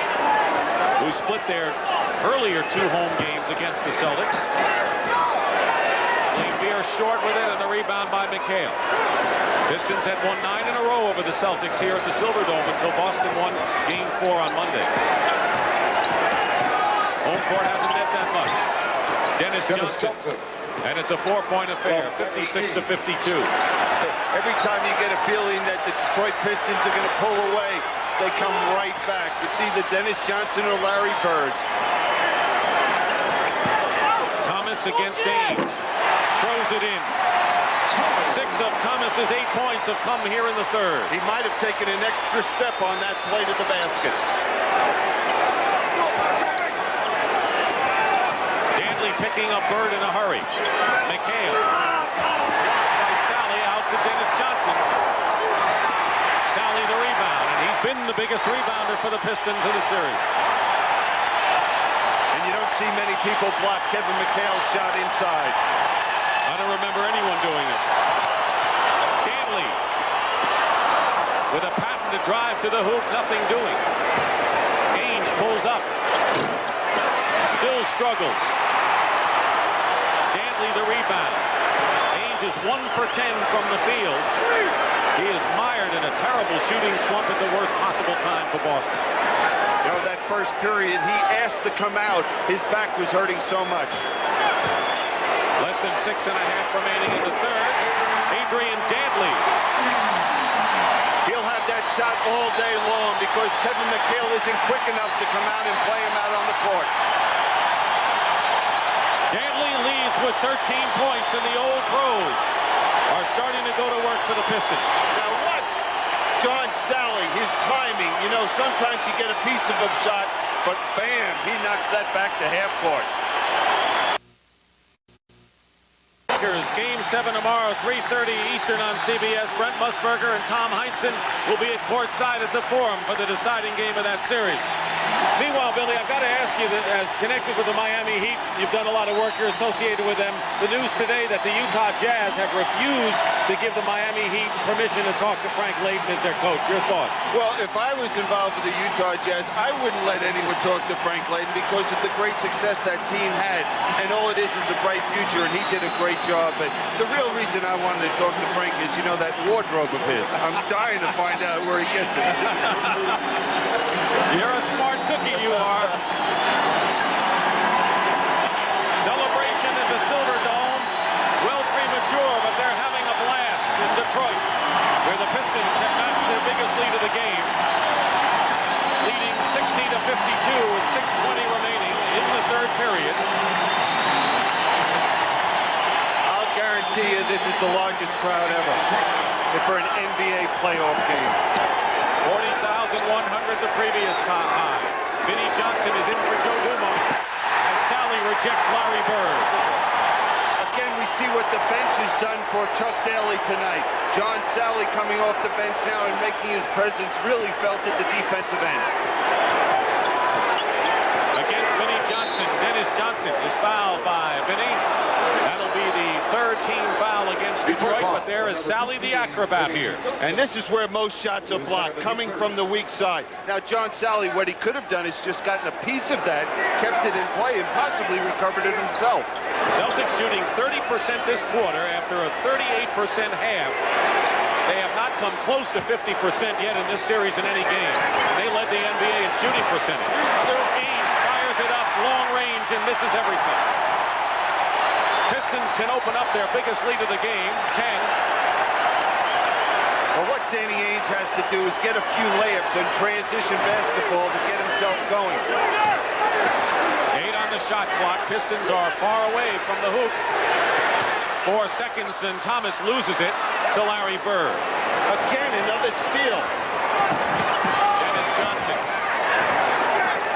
who split their earlier 2 home games against the Celtics. Lambier short with it, and the rebound by McHale. Pistons had won 9 in a row over the Celtics here at the Silverdome until Boston won Game 4 on Monday. Home court hasn't meant that much. Dennis Johnson. And it's a 4-point affair, 56-52. Every time you get a feeling that the Detroit Pistons are going to pull away, they come right back. It's either Dennis Johnson or Larry Bird. Thomas against Ainge. Throws it in. 6 of Thomas's 8 points have come here in the third. He might have taken an extra step on that play to the basket. Picking up Bird in a hurry. McHale. By Sally out to Dennis Johnson. Sally the rebound, and he's been the biggest rebounder for the Pistons in the series. And you don't see many people block Kevin McHale's shot inside. I don't remember anyone doing it. Dantley with a patented drive to the hoop, nothing doing. Ainge pulls up. Still struggles. The rebound. Ainge is 1 for 10 from the field. He is mired in a terrible shooting slump at the worst possible time for Boston. You know, that first period, he asked to come out. His back was hurting so much. Less than 6.5 remaining in the third. Adrian Dantley. He'll have that shot all day long because Kevin McHale isn't quick enough to come out and play him out on the court. Dantley leads with 13 points, and the old pros are starting to go to work for the Pistons. Now watch John Sally, his timing. You know, sometimes you get a piece of a shot, but bam, he knocks that back to half court. Game 7 tomorrow, 3:30 Eastern on CBS. Brent Musburger and Tom Heinsohn will be at courtside at the Forum for the deciding game of that series. Meanwhile, Billy, I've got to ask you that as connected with the Miami Heat, you've done a lot of work, you're associated with them. The news today that the Utah Jazz have refused to give the Miami Heat permission to talk to Frank Layden as their coach. Your thoughts? Well, if I was involved with the Utah Jazz, I wouldn't let anyone talk to Frank Layden because of the great success that team had. And all it is a bright future, and he did a great job. job. But the real reason I wanted to talk to Frank is, you know, that wardrobe of his. I'm dying to find out where he gets it. You're a smart cookie, you are. Celebration at the Silverdome. Well, premature, but they're having a blast in Detroit, where the Pistons have notched their biggest lead of the game, leading 60-52 with 6:20 remaining in the third period. I'll guarantee you this is the largest crowd ever for an NBA playoff game. 40,100 the previous high. Vinnie Johnson is in for Joe Dumont as Sally rejects Larry Bird. Again, we see what the bench has done for Chuck Daly tonight. John Sally coming off the bench now and making his presence really felt at the defensive end. Against Vinnie Johnson, Dennis Johnson is fouled by Vinnie. That'll be the third team foul against Detroit, but there is Sally the acrobat here. And this is where most shots are blocked, coming from the weak side. Now, John Sally, what he could have done is just gotten a piece of that, kept it in play, and possibly recovered it himself. Celtics shooting 30% this quarter after a 38% half. They have not come close to 50% yet in this series in any game. They led the NBA in shooting percentage. Ainge fires it up, long range, and misses everything. Pistons can open up their biggest lead of the game, 10. Well, what Danny Ainge has to do is get a few layups and transition basketball to get himself going. 8 on the shot clock. Pistons are far away from the hoop. 4 seconds, and Thomas loses it to Larry Bird. Again, another steal. Dennis Johnson.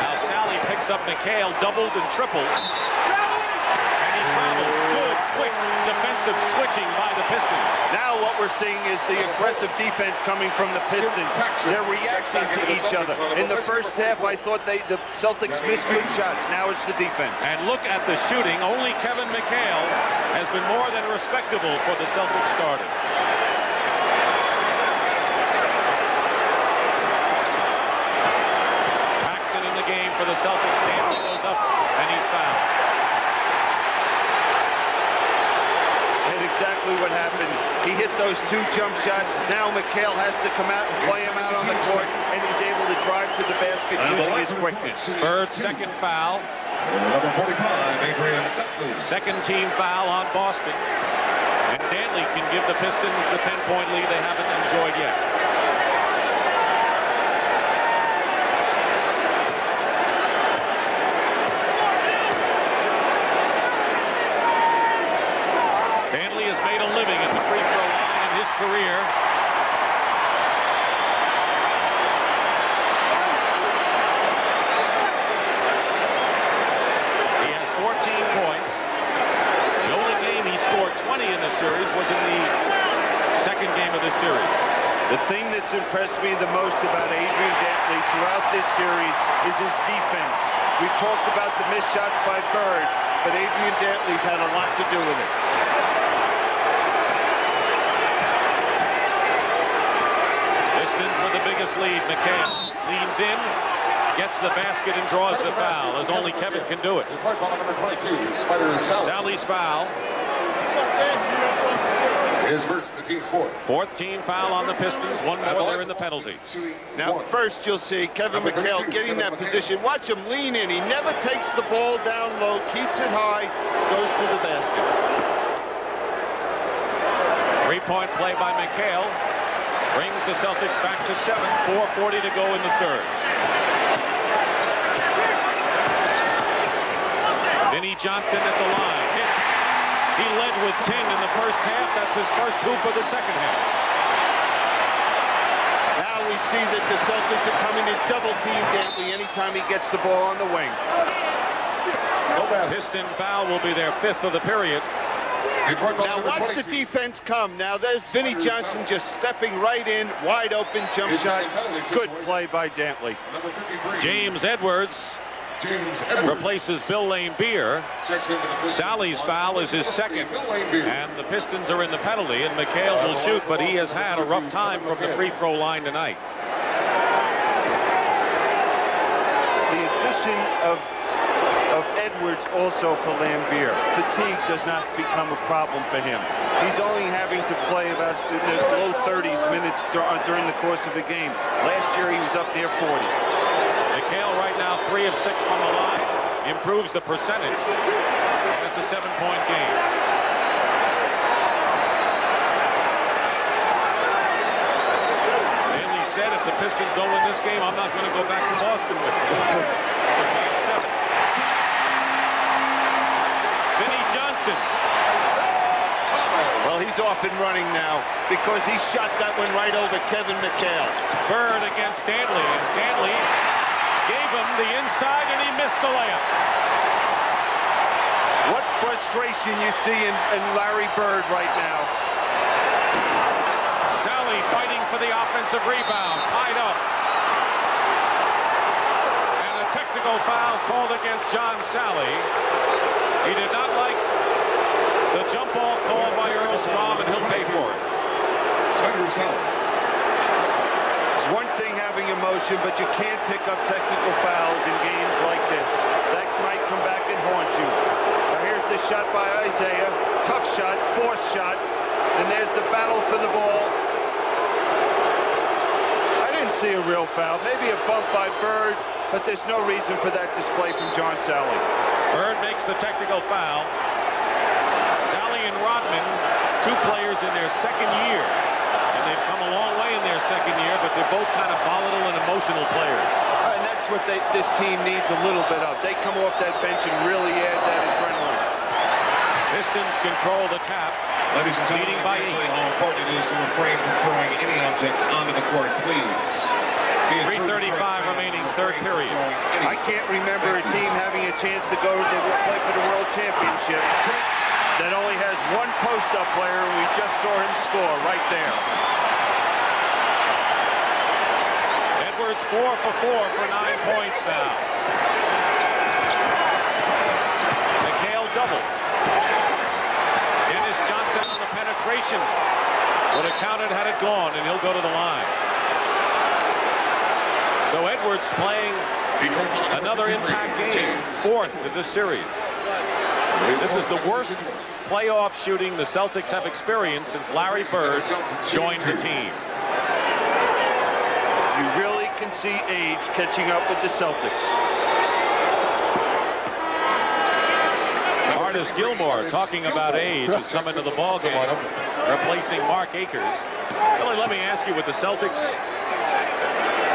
Now Sally picks up McHale, doubled and tripled. And he travels. Good, quick defensive switching by the Pistons. Now what we're seeing is the aggressive defense coming from the Pistons. They're reacting to each other. In the first half, I thought the Celtics missed good shots. Now it's the defense. And look at the shooting. Only Kevin McHale has been more than respectable for the Celtics starter. Paxson in the game for the Celtics. Danny goes up, and he's fouled. Exactly what happened. He hit those 2 jump shots. Now McHale has to come out and play him out on the court, and he's able to drive to the basket using his quickness. Bird's second foul. Number 45, Adrian. Second team foul on Boston. And Dantley can give the Pistons the 10-point lead they haven't enjoyed yet. Dantley has made a living at the free throw line in his career. He has 14 points. The only game he scored 20 in the series was in the second game of the series. The thing that's impressed me the most about Adrian Dantley throughout this series is his defense. We've talked about the missed shots by Bird, but Adrian Dantley's had a lot to do with it. Pistons with the biggest lead. McHale leans in, gets the basket, and draws the foul, as only Kevin can do it. Sally's foul. His first, the team's fourth. Fourth team foul on the Pistons. One more, they're in the penalty. Now, first you'll see Kevin McHale getting that position. Watch him lean in. He never takes the ball down low, keeps it high, goes to the basket. 3-point play by McHale brings the Celtics back to 7. 4:40 to go in the third. Vinnie Johnson at the line. Hits. He led with 10 in the first half. That's his first hoop of the second half. Now we see that the Celtics are coming to double-team Dantley anytime he gets the ball on the wing. Piston foul will be their 5th of the period. Now watch the defense come. Now there's Vinnie Johnson just stepping right in, wide open jump shot. Good play by Dantley. James Edwards replaces Bill Lane-Beer. Sally's foul is his second, and the Pistons are in the penalty, and McHale will shoot, but he has had a rough time from the free throw line tonight. The addition of of Edwards also for Lambier. Fatigue does not become a problem for him. He's only having to play about in the low 30s minutes during the course of a game. Last year he was up near 40. McHale right now 3 of 6 from the line. Improves the percentage. And it's a 7-point game. Bailey said if the Pistons don't win this game, I'm not going to go back to Boston with them. Game 7. Vinnie Johnson. Well, he's off and running now because he shot that one right over Kevin McHale. Bird against Danley, and Danley gave him the inside, and he missed the layup. What frustration you see in Larry Bird right now. Sally fighting for the offensive rebound, tied up. And a technical foul called against John Sally. He did not like the jump ball called by Earl Strom, and he'll pay for it. It's one thing having emotion, but you can't pick up technical fouls in games like this. That might come back and haunt you. Now here's the shot by Isaiah. Tough shot, forced shot. And there's the battle for the ball. I didn't see a real foul. Maybe a bump by Bird, but there's no reason for that display from John Sally. Bird makes the technical foul. Sally and Rodman, 2 players in their second year. And they've come a long way in their second year, but they're both kind of volatile and emotional players. And that's what this team needs a little bit of. They come off that bench and really add that adrenaline. Pistons control the tap. Ladies and gentlemen, leading by 8. How important it is to refrain from throwing any object onto the court, please. 3:35 remaining, third period. I can't remember a team having a chance to go to play for the World Championship that only has one post-up player, and we just saw him score right there. Edwards 4 for 4 for 9 points now. McHale double. Dennis Johnson on the penetration. Would have counted had it gone, and he'll go to the line. So Edwards playing another impact game, 4th of this series. This is the worst playoff shooting the Celtics have experienced since Larry Bird joined the team. You really can see age catching up with the Celtics. Artis Gilmore, talking about age, is coming to the ballgame, replacing Mark Akers. Billy, let me ask you, with the Celtics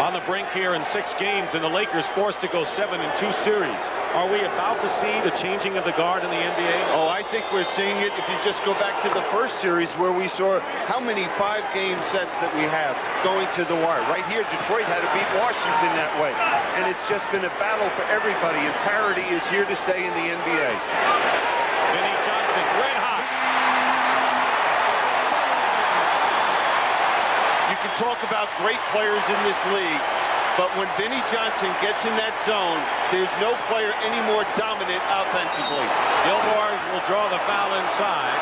on the brink here in 6 games and the Lakers forced to go 7 in 2 series, are we about to see the changing of the guard in the NBA? Oh, I think we're seeing it if you just go back to the first series where we saw how many 5-game sets that we have going to the wire. Right here, Detroit had to beat Washington that way. And it's just been a battle for everybody, and parity is here to stay in the NBA. Vinnie Johnson, red hot. You can talk about great players in this league, but when Vinnie Johnson gets in that zone, there's no player any more dominant offensively. Gilmore will draw the foul inside.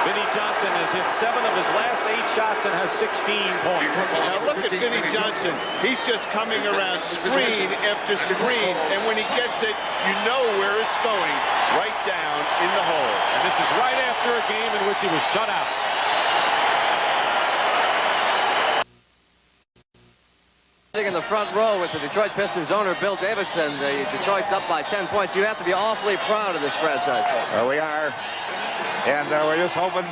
Vinnie Johnson has hit 7 of his last 8 shots and has 16 points. Now look at Vinnie Johnson. He's just coming around screen after screen, and when he gets it, you know where it's going, right down in the hole. And this is right after a game in which he was shut out. In the front row with the Detroit Pistons owner, Bill Davidson. Detroit's up by 10 points. You have to be awfully proud of this franchise. We are. And we're just hoping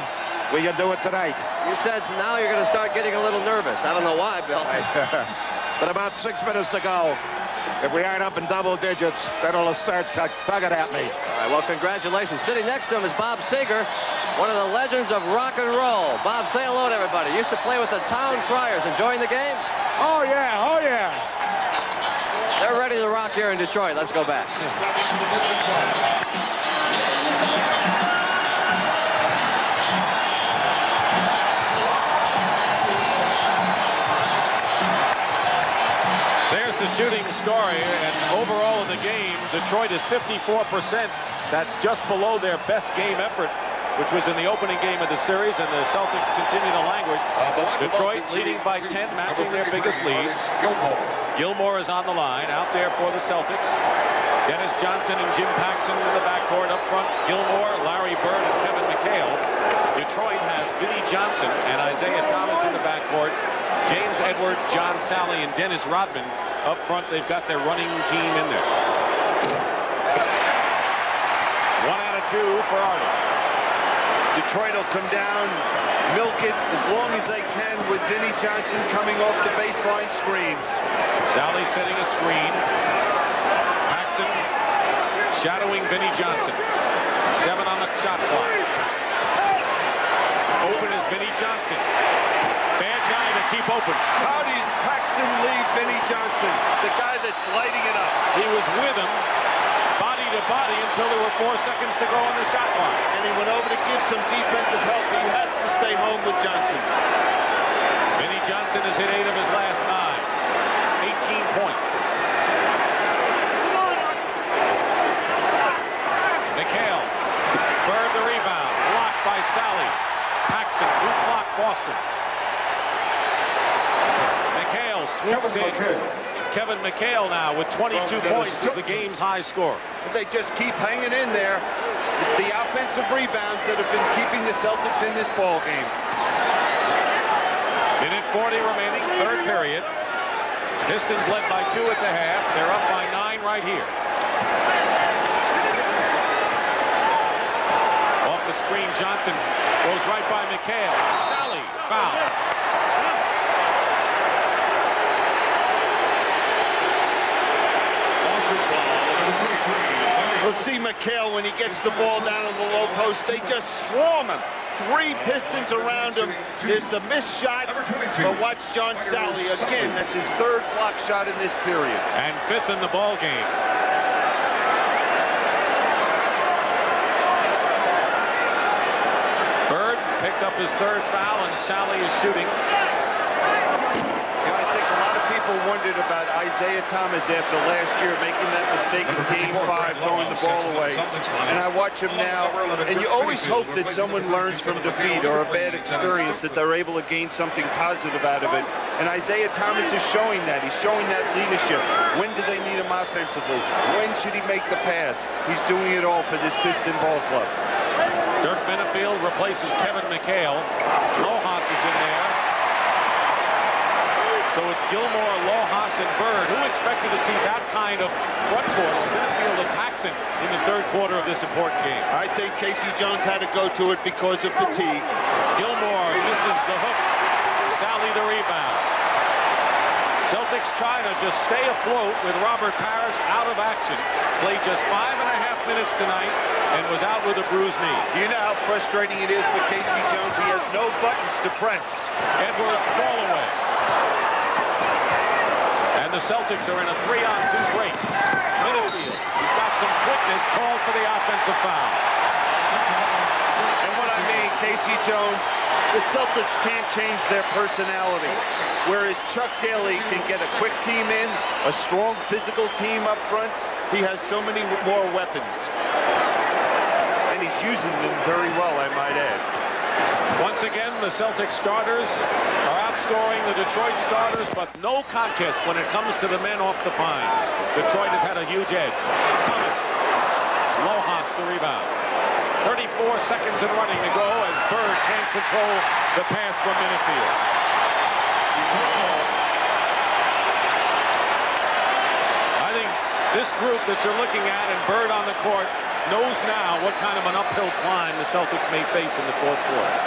we can do it tonight. You said now you're going to start getting a little nervous. I don't know why, Bill. But about 6 minutes to go. If we aren't up in double digits, then it'll start tugging at me. All right, well, congratulations. Sitting next to him is Bob Seger, one of the legends of rock and roll. Bob, say hello to everybody. Used to play with the Town Criers. Enjoying the game? Oh, yeah. Oh, yeah. They're ready to rock here in Detroit. Let's go back. There's the shooting story, and overall in the game, Detroit is 54%. That's just below their best game effort, which was in the opening game of the series, and the Celtics continue to languish. Detroit leading by 10, matching their biggest lead. Gilmore is on the line, out there for the Celtics. Dennis Johnson and Jim Paxson in the backcourt up front. Gilmore, Larry Bird, and Kevin McHale. Detroit has Vinnie Johnson and Isaiah Thomas in the backcourt. James Edwards, John Sally, and Dennis Rodman up front. They've got their running team in there. 1 out of 2 for Arden. Detroit will come down, milk it as long as they can with Vinnie Johnson coming off the baseline screens. Sally setting a screen. Paxson shadowing Vinnie Johnson. 7 on the shot clock. Open is Vinnie Johnson. Bad guy to keep open. How does Paxson leave Vinnie Johnson, the guy that's lighting it up? He was with him, body to body, until there were 4 seconds to go on the shot clock. And he went over to give some defensive help. He has to stay home with Johnson. Vinnie Johnson has hit 8 of his last 9. 18 points. McHale. Bird the rebound. Blocked by Sally. Paxson. New clock, Boston. McHale swoops in. Kevin McHale now with 22 points is the game's high score. They just keep hanging in there. It's the offensive rebounds that have been keeping the Celtics in this ball game. Minute 40 remaining, third period. Pistons led by 2 at the half. They're up by 9 right here. Off the screen, Johnson goes right by McHale. Sally, foul. We'll see McHale when he gets the ball down on the low post. They just swarm him. 3 Pistons around him. There's the missed shot, but watch John Sally again. That's his 3rd block shot in this period. And 5th in the ball game. Bird picked up his 3rd foul, and Sally is shooting. I think a lot of people wondered about Isaiah Thomas after last year making that mistake in Game 5, throwing the ball away. And I watch him now, and you always hope that someone learns from defeat or a bad experience, that they're able to gain something positive out of it. And Isaiah Thomas is showing that. He's showing that leadership. When do they need him offensively? When should he make the pass? He's doing it all for this Piston ball club. Dirk Benefield replaces Kevin McHale. Lojas is in there. So it's Gilmore, Lojas, and Bird. Who expected to see that kind of front court on Benefield and Paxson in the 3rd quarter of this important game? I think Casey Jones had to go to it because of fatigue. Gilmore misses the hook. Sally the rebound. Celtics trying to just stay afloat with Robert Parrish out of action. Played just 5.5 minutes tonight and was out with a bruised knee. Do you know how frustrating it is for Casey Jones? He has no buttons to press. Edwards ball away. And the Celtics are in a 3-on-2 break. Benefield, he's got some quickness, called for the offensive foul. And what I mean, Casey Jones, the Celtics can't change their personality. Whereas Chuck Daly can get a quick team in, a strong physical team up front, he has so many more weapons. And he's using them very well, I might add. Once again, the Celtics starters are outscoring the Detroit starters, but no contest when it comes to the men off the Pines. Detroit has had a huge edge. Thomas, Lojas the rebound. 34 seconds and running to go as Bird can't control the pass from Benefield. I think this group that you're looking at and Bird on the court knows now what kind of an uphill climb the Celtics may face in the 4th quarter.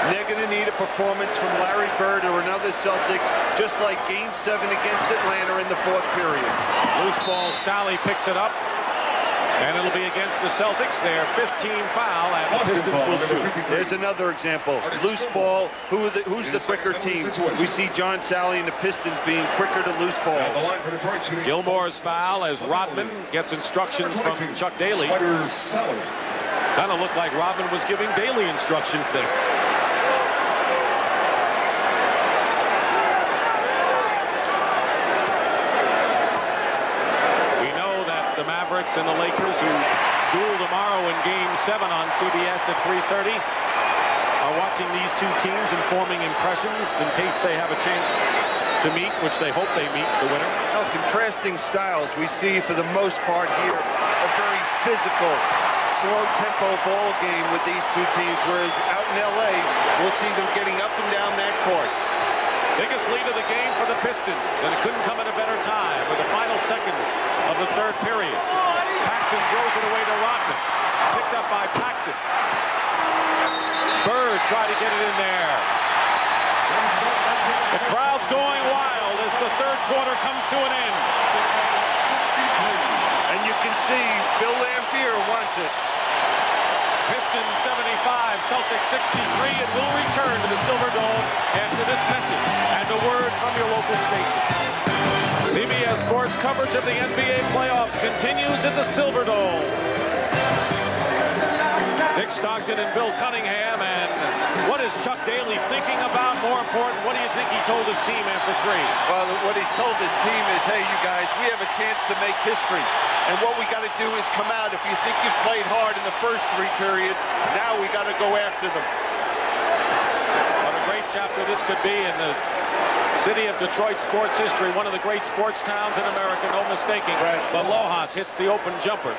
They're going to need a performance from Larry Bird or another Celtic, just like Game 7 against Atlanta in the 4th period. Loose ball, Sally picks it up, and it'll be against the Celtics. Their 15 foul, and the Pistons will shoot. There's another example. Loose ball, who's the quicker team? We see John Sally and the Pistons being quicker to loose balls. Gilmore's foul as Rodman gets instructions from Chuck Daly. Kind of looked like Rodman was giving Daly instructions there. The Mavericks and the Lakers, who duel tomorrow in Game 7 on CBS at 3:30, are watching these 2 teams and forming impressions in case they have a chance to meet, which they hope they meet, the winner. Oh, contrasting styles. We see, for the most part here, a very physical, slow-tempo ball game with these two teams, whereas out in L.A., we'll see them getting up and down that court. Biggest lead of the game for the Pistons, and it couldn't come at a better time with the final seconds of the third period. Paxson throws it away to Rodman. Picked up by Paxson. Bird tried to get it in there. The crowd's going wild as the third quarter comes to an end. And you can see Bill Laimbeer wants it. Pistons 75, Celtics 63, and we'll return to the Silverdome after this message and a word from your local station. CBS Sports coverage of the NBA playoffs continues at the Silverdome. Dick Stockton and Bill Cunningham, and what is Chuck Daly thinking about? More important, what do you think he told his team after three? Well, what he told his team is, hey, you guys, we have a chance to make history. And what we got to do is come out. If you think you played hard in the first three periods, now we got to go after them. What a great chapter this could be in the city of Detroit sports history. One of the great sports towns in America, no mistaking. Right. But Lojas hits the open jumper.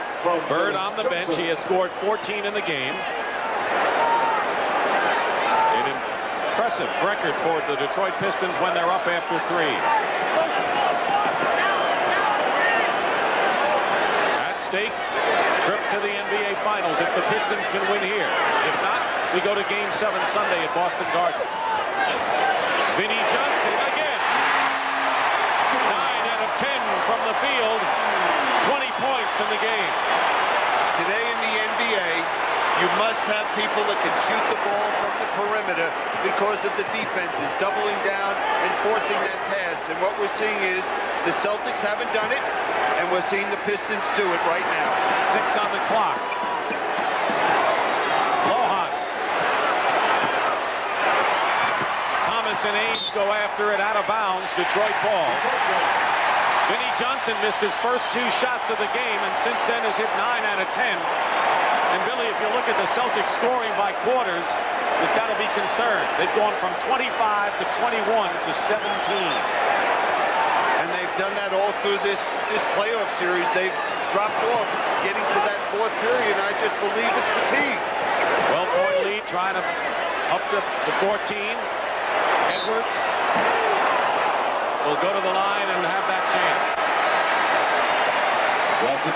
Bird on the bench. He has scored 14 in the game. An impressive record for the Detroit Pistons when they're up after three. Stake, trip to the NBA Finals if the Pistons can win here. If not, we go to Game 7 Sunday at Boston Garden. Vinnie Johnson again. 9 out of 10 from the field. 20 points in the game. Today in the NBA, you must have people that can shoot the ball from the perimeter because of the defenses doubling down and forcing that pass. And what we're seeing is the Celtics haven't done it, and we're seeing the Pistons do it right now. 6 on the clock. Lojas. Thomas and Ainge go after it out of bounds. Detroit ball. Vinnie Johnson missed his first 2 shots of the game, and since then has hit 9 out of 10. And Billy, if you look at the Celtics scoring by quarters, there's got to be concern. They've gone from 25 to 21 to 17. And they've done that all through this playoff series. They've dropped off getting to that fourth period, and I just believe it's fatigue. 12-point lead, trying to up to 14. Edwards will go to the line and have that chance.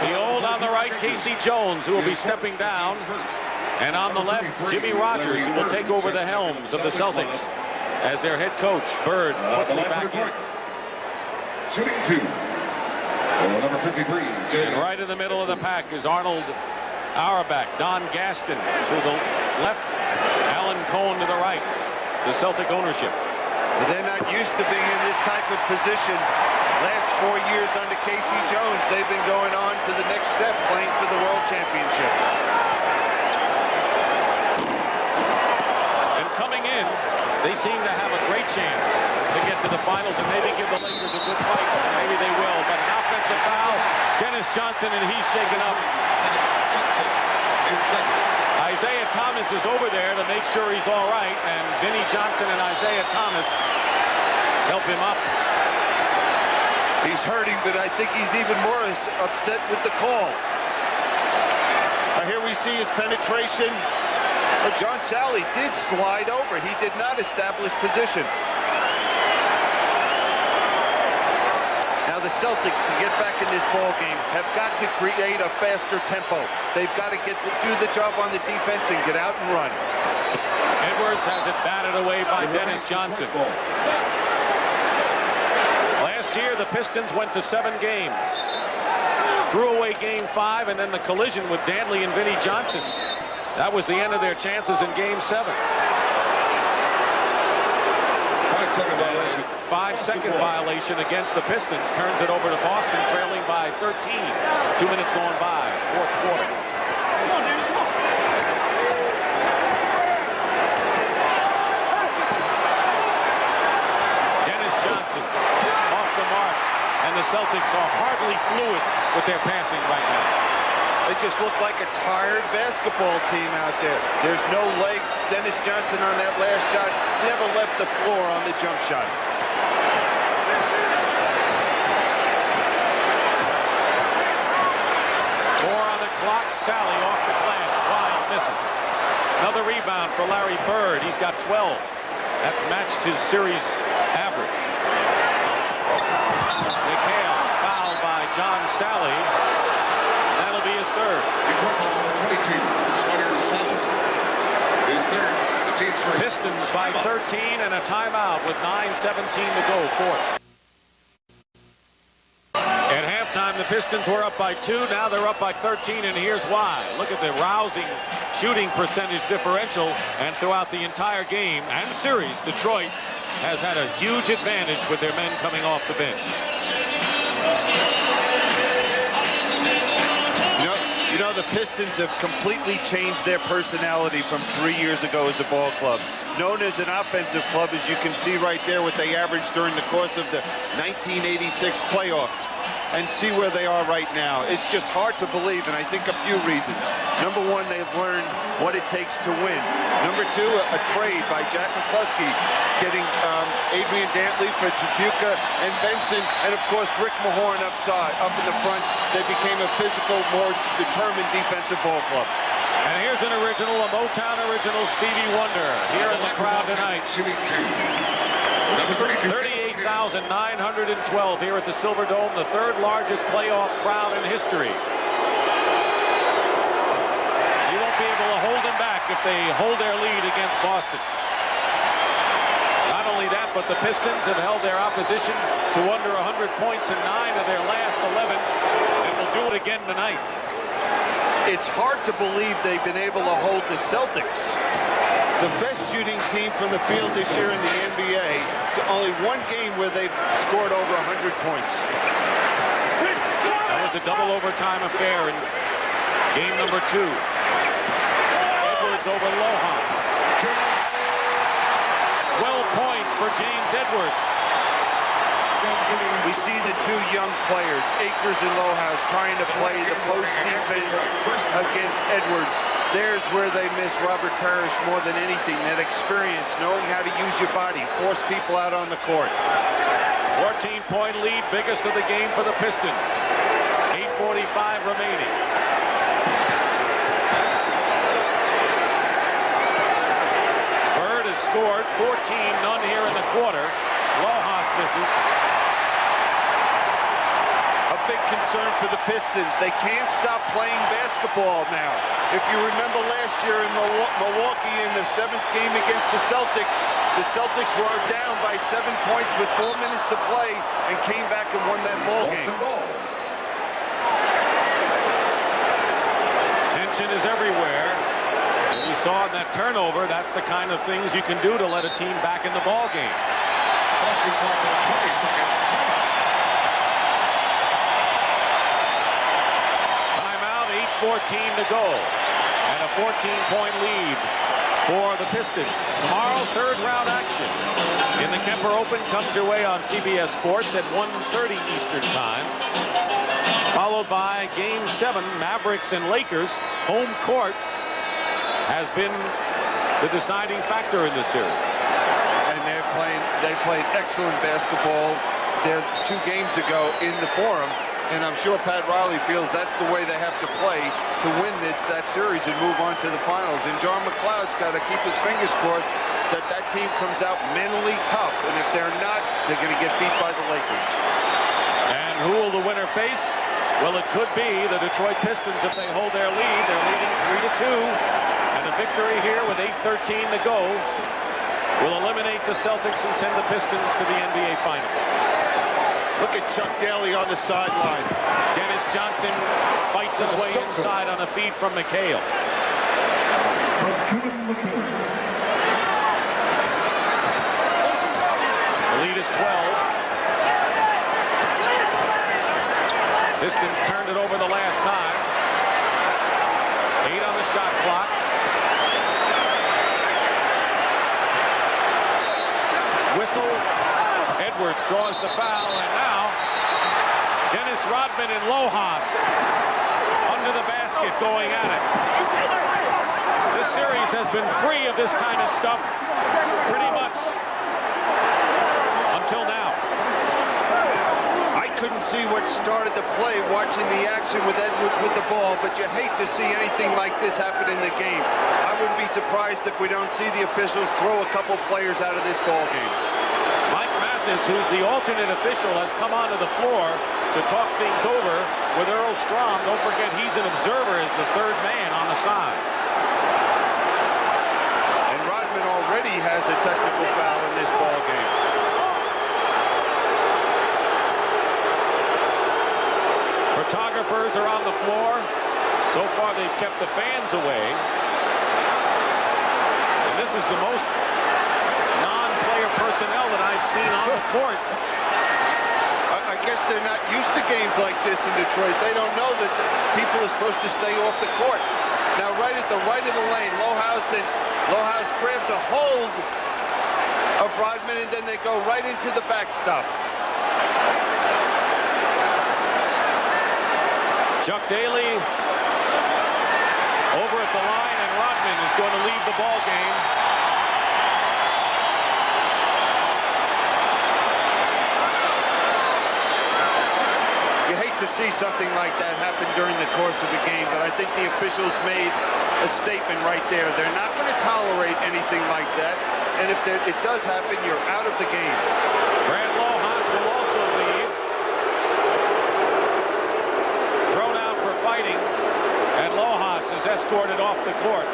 The old on the right, Casey Jones, who will be stepping down. And on the left, Jimmy Rogers, who will take over the helms of the Celtics as their head coach. Bird quickly back in. Shooting 2. Number 53. And right in the middle of the pack is Arnold Auerbach, Don Gaston to the left, Alan Cohn to the right. The Celtic ownership. They're not used to being in this type of position. Last 4 years under Casey Jones, they've been going on to the next step, playing for the World Championship. And coming in, they seem to have a great chance to get to the finals and maybe give the Lakers a good fight. Maybe they will. But an offensive foul, Dennis Johnson, and he's shaken up. Isaiah Thomas is over there to make sure he's all right, and Vinnie Johnson and Isaiah Thomas help him up. He's hurting, but I think he's even more upset with the call. Here we see his penetration. John Sally did slide over. He did not establish position. Now the Celtics, to get back in this ball game, have got to create a faster tempo. They've got to do the job on the defense and get out and run. Edwards has it batted away by Dennis Johnson. Last year, the Pistons went to 7 games. Threw away Game 5, and then the collision with Danley and Vinnie Johnson. That was the end of their chances in Game 7. 5-second violation. 5-second violation against the Pistons. Turns it over to Boston, trailing by 13. 2 minutes going by, fourth quarter. Dennis Johnson off the mark, and the Celtics are hardly fluid with their passing right now. They just look like a tired basketball team out there. There's no legs. Dennis Johnson on that last shot never left the floor on the jump shot. rebound for Larry Bird. He's got 12. That's matched his series average. McHale fouled by John Sally. That'll be his third. His third. Pistons by 13 and a timeout with 9:17 to go, fourth. At halftime, the Pistons were up by 2. Now they're up by 13, and here's why. Look at the rousing shooting percentage differential, and throughout the entire game and series, Detroit has had a huge advantage with their men coming off the bench. You know, the Pistons have completely changed their personality from 3 years ago as a ball club. Known as an offensive club, as you can see right there, what they averaged during the course of the 1986 playoffs. And see where they are right now. It's just hard to believe, and I think a few reasons. Number one, they've learned what it takes to win. Number two, a trade by Jack McCluskey, getting Adrian Dantley for Tripucka and Benson, and of course Rick Mahorn up in the front. They became a physical, more determined defensive ball club. And here's an original, a Motown original, Stevie Wonder, here in the crowd tonight. 38,912 here at the Silverdome, the third largest playoff crowd in history. You won't be able to hold them back if they hold their lead against Boston. Not only that, but the Pistons have held their opposition to under 100 points in 9 of their last 11, and will do it again tonight. It's hard to believe they've been able to hold the Celtics, the best shooting team from the field this year in the NBA, to only one game where they've scored over 100 points. That was a double overtime affair in game number 2. Edwards over Lohan. 12 points for James Edwards. We see the two young players, Akers and Lohaus, trying to play the post defense against Edwards. There's where they miss Robert Parrish more than anything. That experience, knowing how to use your body, force people out on the court. 14-point lead, biggest of the game for the Pistons. 8:45 remaining. Bird has scored 14, none here in the quarter. Lohan misses. A big concern for the Pistons. They can't stop playing basketball now. If you remember last year in Milwaukee in the 7th game against the Celtics were down by 7 points with 4 minutes to play and came back and won that ball game. Tension is everywhere. And we saw in that turnover, that's the kind of things you can do to let a team back in the ball game. Timeout, 8:14 to go. And a 14-point lead for the Pistons. Tomorrow, third round action in the Kemper Open comes your way on CBS Sports at 1:30 Eastern Time. Followed by Game 7, Mavericks and Lakers. Home court has been the deciding factor in this series. And they played excellent basketball there 2 games ago in the Forum. And I'm sure Pat Riley feels that's the way they have to play to win that series and move on to the finals. And John McLeod's got to keep his fingers crossed that that team comes out mentally tough. And if they're not, they're going to get beat by the Lakers. And who will the winner face? Well, it could be the Detroit Pistons if they hold their lead. They're leading 3-2. And a victory here with 8:13 to go will eliminate the Celtics and send the Pistons to the NBA Finals. Look at Chuck Daly on the sideline. Dennis Johnson fights his way inside on a feed from McHale. The lead is 12. Pistons turned it over the last time. 8 on the shot clock. Whistle. Edwards draws the foul, and now Dennis Rodman and Lojas under the basket going at it. This series has been free of this kind of stuff pretty much until now. I couldn't see what started the play watching the action with Edwards with the ball, but you hate to see anything like this happen in the game. I wouldn't be surprised if we don't see the officials throw a couple players out of this ball game. Mike Mathis, who's the alternate official, has come onto the floor to talk things over with Earl Strom. Don't forget, he's an observer as the third man on the side. And Rodman already has a technical foul in this ball game. Photographers are on the floor. So far, they've kept the fans away. And this is the most non-player personnel that I've seen on the court. I guess they're not used to games like this in Detroit. They don't know that the people are supposed to stay off the court. Now, right at the right of the lane, Lohaus grabs a hold of Rodman, and then they go right into the backstop. Chuck Daly over at the line, and Rodman is going to leave the ball game. You hate to see something like that happen during the course of a game, but I think the officials made a statement right there. They're not going to tolerate anything like that, and if it does happen, you're out of the game. Brad Lohaus will also leave. Thrown out for fighting, and Lohaus is escorted off the court.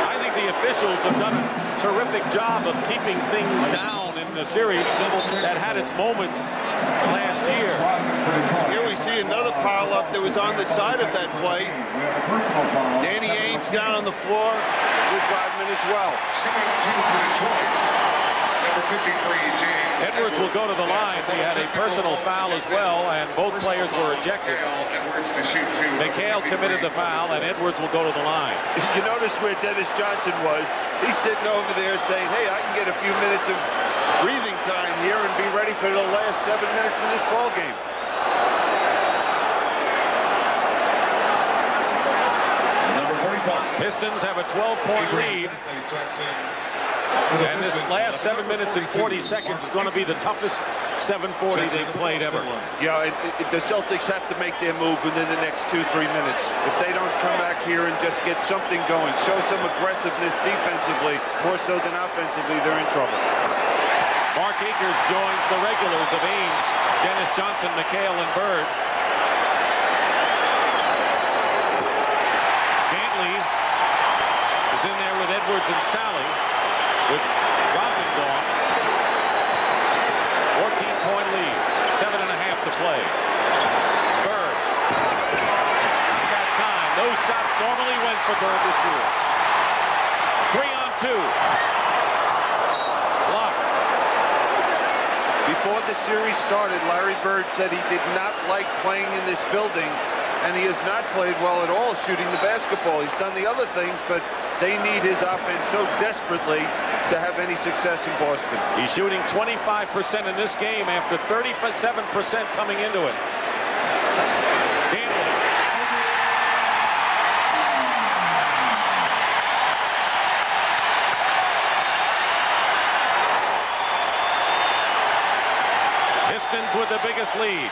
I think the officials have done a terrific job of keeping things down in the series that had its moments last year. Here we see another pileup that was on the side of that play. Danny Ainge down on the floor with Rodman as well. Edwards will go to the line. He had a personal foul as well, and both players were ejected. McHale committed the foul, and Edwards will go to the line. You notice where Dennis Johnson was. He's sitting over there saying, hey, I can get a few minutes of breathing time here and be ready for the last 7 minutes of this ball game. Pistons have a 12-point lead. And this last 7 minutes and 40 seconds is going to be the toughest 7:40 they've played ever. Yeah, the Celtics have to make their move within the next 2-3 minutes. If they don't come back here and just get something going, show some aggressiveness defensively, more so than offensively, they're in trouble. Mark Akers joins the regulars of Ainge, Dennis Johnson, McHale, and Bird. Dantley is in there with Edwards and Sally, with Rodman gone. 14-point lead, 7.5 to play. Bird. He got time. Those shots normally went for Bird this year. 3-on-2. Blocked. Before the series started, Larry Bird said he did not like playing in this building, and he has not played well at all shooting the basketball. He's done the other things, but they need his offense so desperately to have any success in Boston. He's shooting 25% in this game after 37% coming into it. Dantley. Pistons with the biggest lead.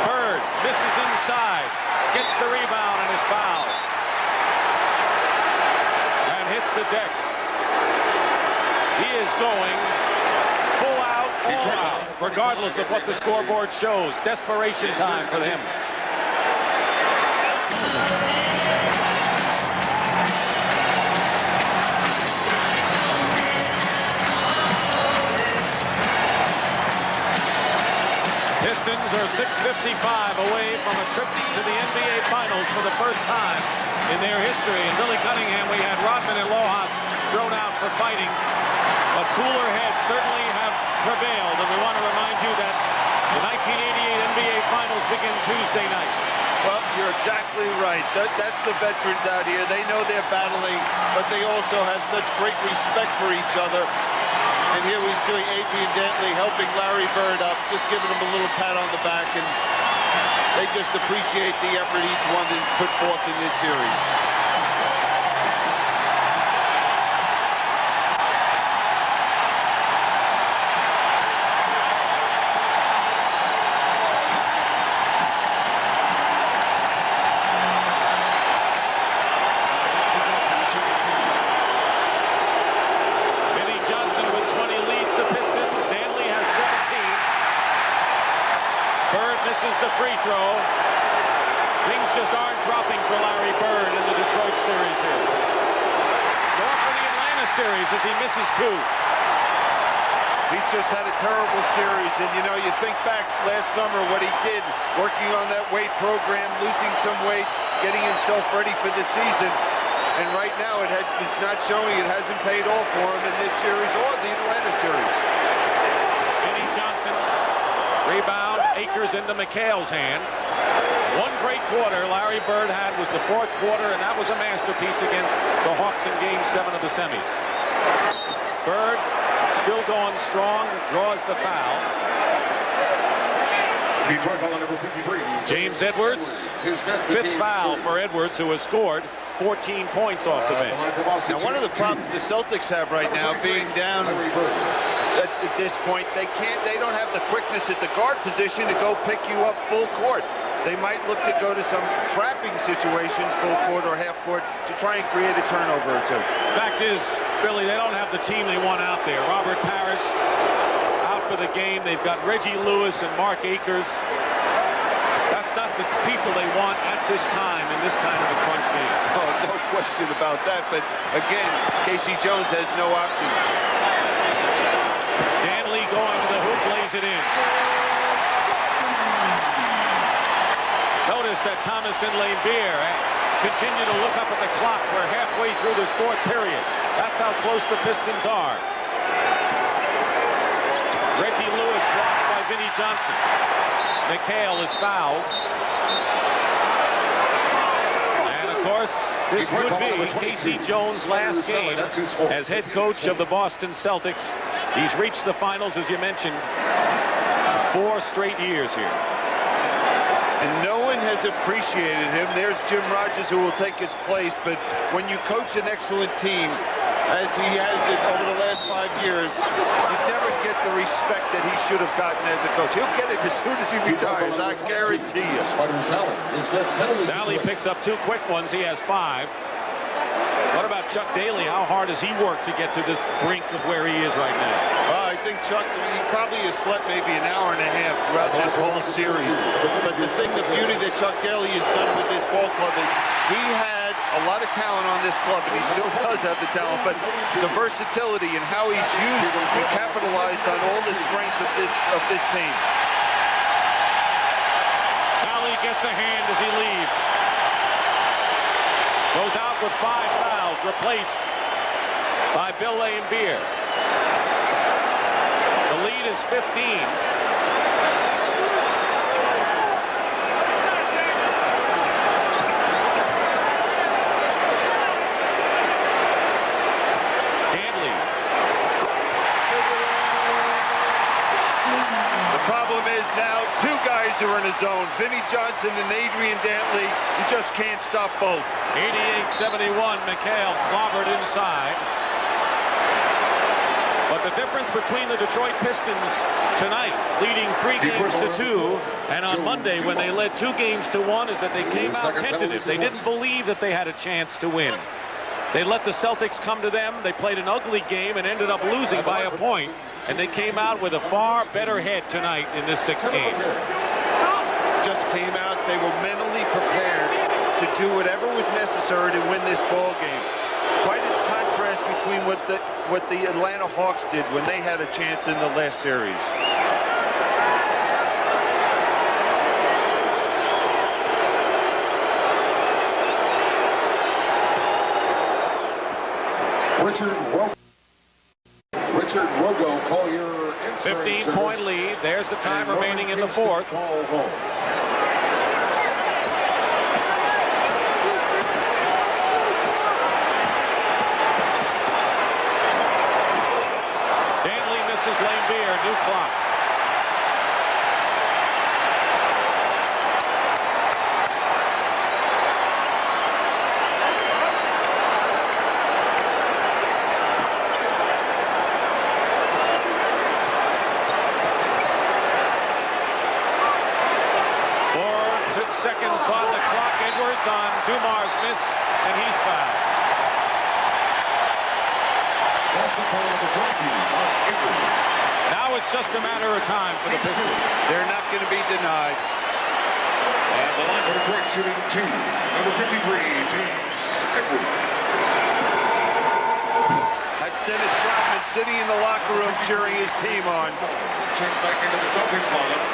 Bird misses inside, gets the rebound and is fouled. And hits the deck. He is going full out, all out, regardless of what the scoreboard shows. Desperation time for him. Pistons are 6:55 away from a trip to the NBA Finals for the first time in their history. In Billy Cunningham, we had Rodman and Lohaus thrown out for fighting. But cooler heads certainly have prevailed, and we want to remind you that the 1988 NBA Finals begin Tuesday night. Well, you're exactly right. That's the veterans out here. They know they're battling, but they also have such great respect for each other. And here we see Adrian Dantley helping Larry Bird up, just giving him a little pat on the back, and they just appreciate the effort each one has put forth in this series. free throw. Things just aren't dropping for Larry Bird in the Detroit series here. Nor for the Atlanta series as he misses 2. He's just had a terrible series, and you know, you think back last summer what he did, working on that weight program, losing some weight, getting himself ready for the season, and right now it's not showing. It hasn't paid off for him in this series or the Atlanta series. Vinnie Johnson, rebound, Akers into McHale's hand. One great quarter Larry Bird had was the 4th quarter, and that was a masterpiece against the Hawks in Game 7 of the semis. Bird still going strong, draws the foul. James Edwards, 5th foul for Edwards, who has scored 14 points off the bench. Now, one of the problems the Celtics have right now, being down at this point, they don't have the quickness at the guard position to go pick you up full court. They might look to go to some trapping situations, full court or half court, to try and create a turnover or 2. Fact is, Billy, they don't have the team they want out there. Robert Parrish out for the game. They've got Reggie Lewis and Mark Akers. That's not the people they want at this time in this kind of a crunch game. Oh, no question about that. But again, Casey Jones has no options. Danley going to the hoop, lays it in. Notice that Thomas and Laimbeer continue to look up at the clock. We're halfway through this 4th period. That's how close the Pistons are. Reggie Lewis blocked by Vinnie Johnson. McHale is fouled. And of course, this could be Casey Jones' last game as head coach of the Boston Celtics. He's reached the finals, as you mentioned, 4 straight years here. And no one has appreciated him. There's Jim Rogers, who will take his place. But when you coach an excellent team, as he has it over the last 5 years, you never get the respect that he should have gotten as a coach. He'll get it as soon as he retires, I guarantee you. Sally picks up 2 quick ones. He has 5. What about Chuck Daly? How hard has he worked to get to this brink of where he is right now? Well, I think Chuck, he probably has slept maybe an hour and a half throughout this whole series. But the thing, the beauty that Chuck Daly has done with this ball club is he had a lot of talent on this club, and he still does have the talent, but the versatility and how he's used and capitalized on all the strengths of this team. Sally gets a hand as he leaves. Goes out with 5 fouls, replaced by Bill Laimbeer. The lead is 15. Danley. The problem is now 2 guys are in a zone. Vinnie Johnson and Adrian Dantley. You just can't stop both. 88-71, McHale clobbered inside. But the difference between the Detroit Pistons tonight, leading 3 games to 2, and on Monday when they led 2 games to 1, is that they came out tentative. They didn't believe that they had a chance to win. They let the Celtics come to them. They played an ugly game and ended up losing by a point. And they came out with a far better head tonight in this 6th game. Just came out. They were mentally prepared to do whatever was necessary to win this ball game. Quite a contrast between what the Atlanta Hawks did when they had a chance in the last series. Richard Wogo, call your 15-point lead. There's the time remaining in the 4th. Danley misses Laimbeer. New clock. Seconds on the clock. Edwards on Dumar's miss, and he's fouled. Now it's just a matter of time for the Pistons. They're not going to be denied. And the line for Detroit shooting 2. Number 53, James Edwards. That's Dennis Rodman sitting in the locker room cheering his team on. Checks back into the Celtics lineup.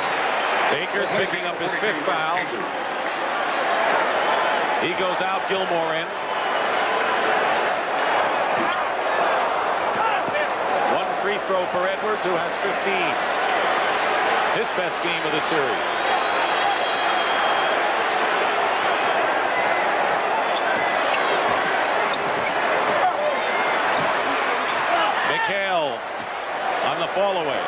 Akers picking up his 5th foul. He goes out, Gilmore in. One free throw for Edwards, who has 15. His best game of the series. McHale on the fall away.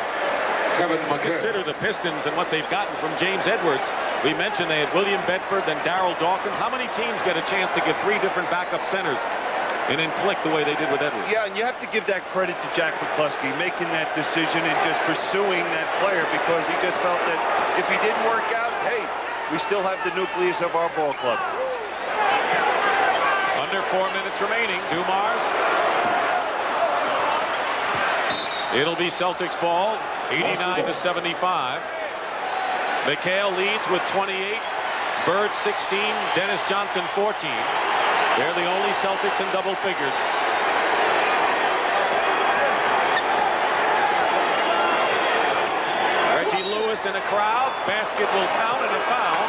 Consider the Pistons and what they've gotten from James Edwards. We mentioned they had William Bedford, then Darryl Dawkins. How many teams get a chance to get 3 different backup centers and then click the way they did with Edwards? Yeah, and you have to give that credit to Jack McCluskey, making that decision and just pursuing that player, because he just felt that if he didn't work out, hey, we still have the nucleus of our ball club. Under 4 minutes remaining. Dumars. It'll be Celtics ball, 89-75. McHale leads with 28. Bird 16. Dennis Johnson 14. They're the only Celtics in double figures. Reggie Lewis in a crowd. Basket will count and a foul.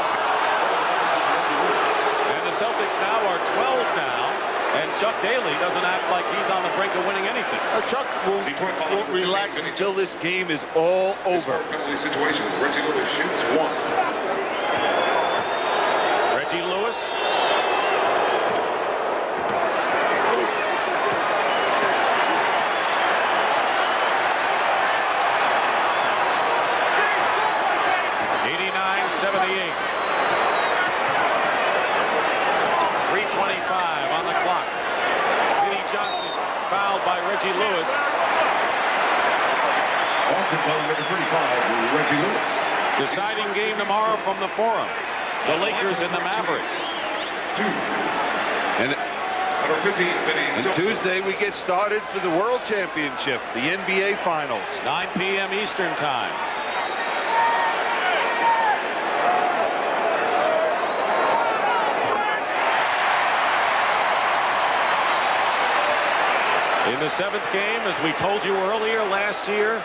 And the Celtics now are 12 down. And Chuck Daly doesn't act like he's on the brink of winning anything. Chuck won't relax until this game is all over. Penalty situation. Reggie Lewis shoots 1. Reggie Lewis. .78. 3:25 on the clock. Vinnie Johnson fouled by Reggie Lewis. Boston playing number 35, Reggie Lewis. Deciding game tomorrow from the Forum. The Lakers and the Mavericks. 2. And number 15, Vinnie Johnson. Tuesday we get started for the World Championship, the NBA Finals. 9 p.m. Eastern Time. In the 7th game, as we told you earlier last year,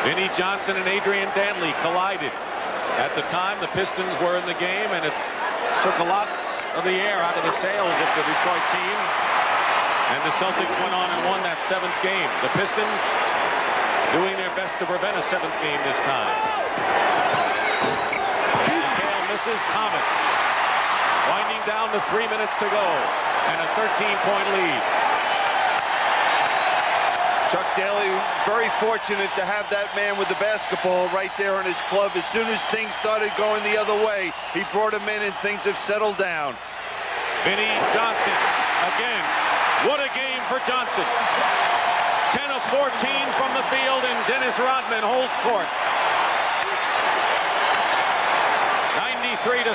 Vinnie Johnson and Adrian Dantley collided. At the time, the Pistons were in the game, and it took a lot of the air out of the sails of the Detroit team. And the Celtics went on and won that 7th game. The Pistons doing their best to prevent a 7th game this time. McHale misses. Thomas winding down to 3 minutes to go, and a 13-point lead. Chuck Daly, very fortunate to have that man with the basketball right there on his club. As soon as things started going the other way, he brought him in and things have settled down. Vinnie Johnson again. What a game for Johnson. 10 of 14 from the field, and Dennis Rodman holds court. 93-78.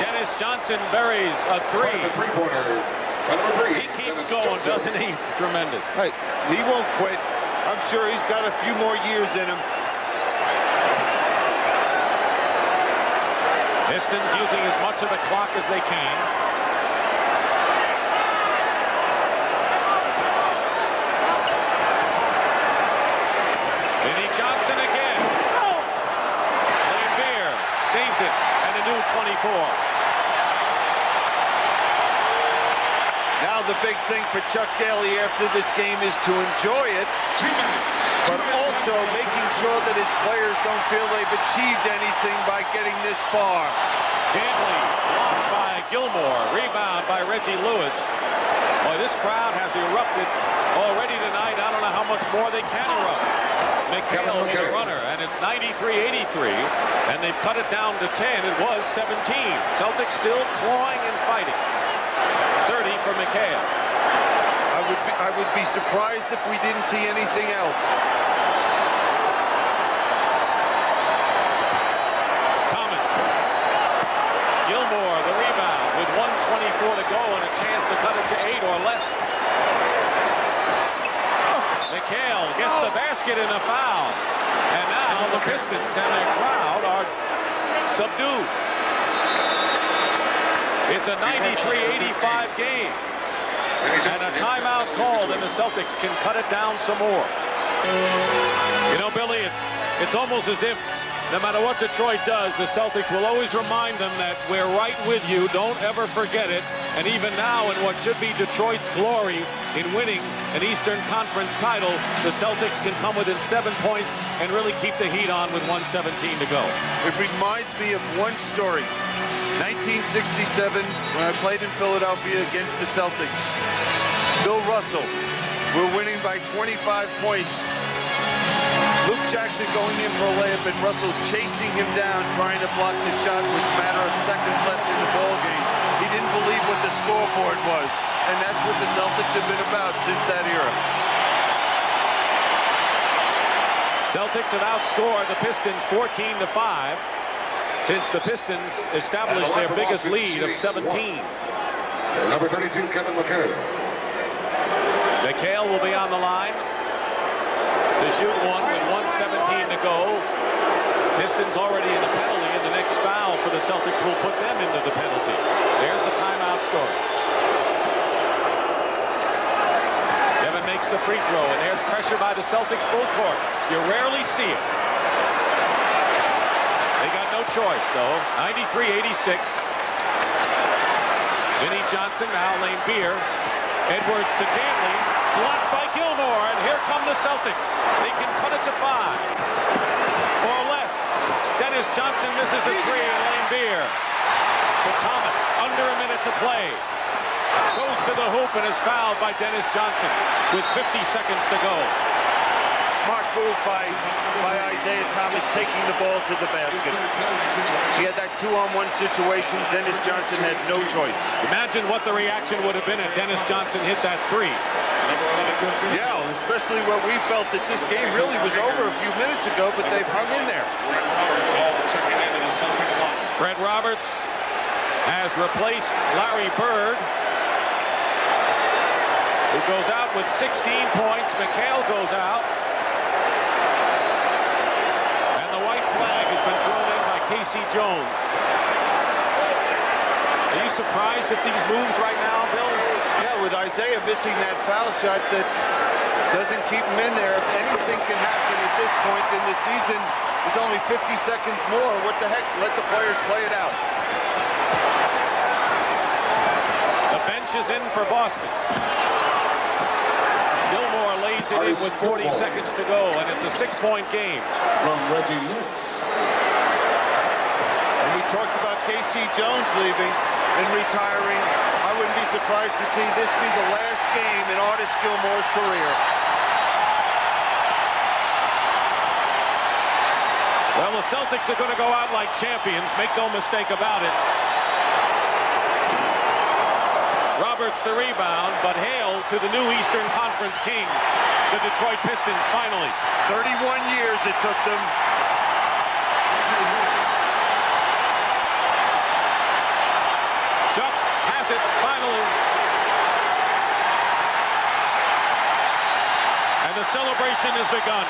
Dennis Johnson buries a 3. He keeps going, doesn't he? It's tremendous. Hey, he won't quit. I'm sure he's got a few more years in him. Pistons using as much of the clock as they can. Vinnie Johnson again. Lambeer saves it, and a new 24. Now the big thing for Chuck Daly after this game is to enjoy it, but also making sure that his players don't feel they've achieved anything by getting this far. Dantley blocked by Gilmore. Rebound by Reggie Lewis. Boy, this crowd has erupted already tonight. I don't know how much more they can erupt. McHale with a runner, and it's 93-83, and they've cut it down to 10. It was 17. Celtics still clawing and fighting. 30 for McHale. I would be surprised if we didn't see anything else. Thomas. Gilmore, the rebound, with 1:24 to go and a chance to cut it to 8 or less. McHale gets the basket and a foul. And now the Pistons and their crowd are subdued. It's a 93-85 game. And a timeout called, and the Celtics can cut it down some more. You know, Billy, it's almost as if no matter what Detroit does, the Celtics will always remind them that we're right with you. Don't ever forget it. And even now, in what should be Detroit's glory in winning an Eastern Conference title, the Celtics can come within 7 points and really keep the heat on with 1:17 to go. It reminds me of one story. 1967, when I played in Philadelphia against the Celtics. Bill Russell, we're winning by 25 points. Luke Jackson going in for a layup and Russell chasing him down, trying to block the shot with a matter of seconds left in the ball game. He didn't believe what the scoreboard was, and that's what the Celtics have been about since that era. Celtics have outscored the Pistons 14-5 since the Pistons established their biggest lead of 17. Number 32, Kevin McHale. McHale will be on the line to shoot one with 1:17 to go. Pistons already in the penalty, and the next foul for the Celtics will put them into the penalty. There's the timeout story. Kevin makes the free throw, and there's pressure by the Celtics full court. You rarely see it. They got no choice, though. 93-86. Vinnie Johnson, now Lane Beer. Edwards to Danley. Blocked by Gilmore, and here come the Celtics. They can cut it to 5 or less. Dennis Johnson misses a 3, and Lane Beer to Thomas. Under a minute to play. Goes to the hoop and is fouled by Dennis Johnson with 50 seconds to go. Smart move by Isaiah Thomas, taking the ball to the basket. He had that 2-on-1 situation. Dennis Johnson had no choice. Imagine what the reaction would have been if Dennis Johnson hit that 3. Yeah, especially when we felt that this game really was over a few minutes ago, but they've hung in there. Fred Roberts has replaced Larry Bird, who goes out with 16 points. McHale goes out. And the white flag has been thrown in by Casey Jones. Are you surprised at these moves right now, Bill? Yeah, with Isaiah missing that foul shot that doesn't keep him in there. If anything can happen at this point in the season, there's only 50 seconds more. What the heck? Let the players play it out. The bench is in for Boston. Gilmore lays it in with 40 seconds to go, and it's a 6-point game. From Reggie Lewis. And we talked about Casey Jones leaving and retiring. I wouldn't be surprised to see this be the last game in Artis Gilmore's career. Well, the Celtics are going to go out like champions. Make no mistake about it. Roberts the rebound, but hail to the new Eastern Conference Kings, the Detroit Pistons, finally. 31 years it took them. Chuck has it, finally. And the celebration has begun.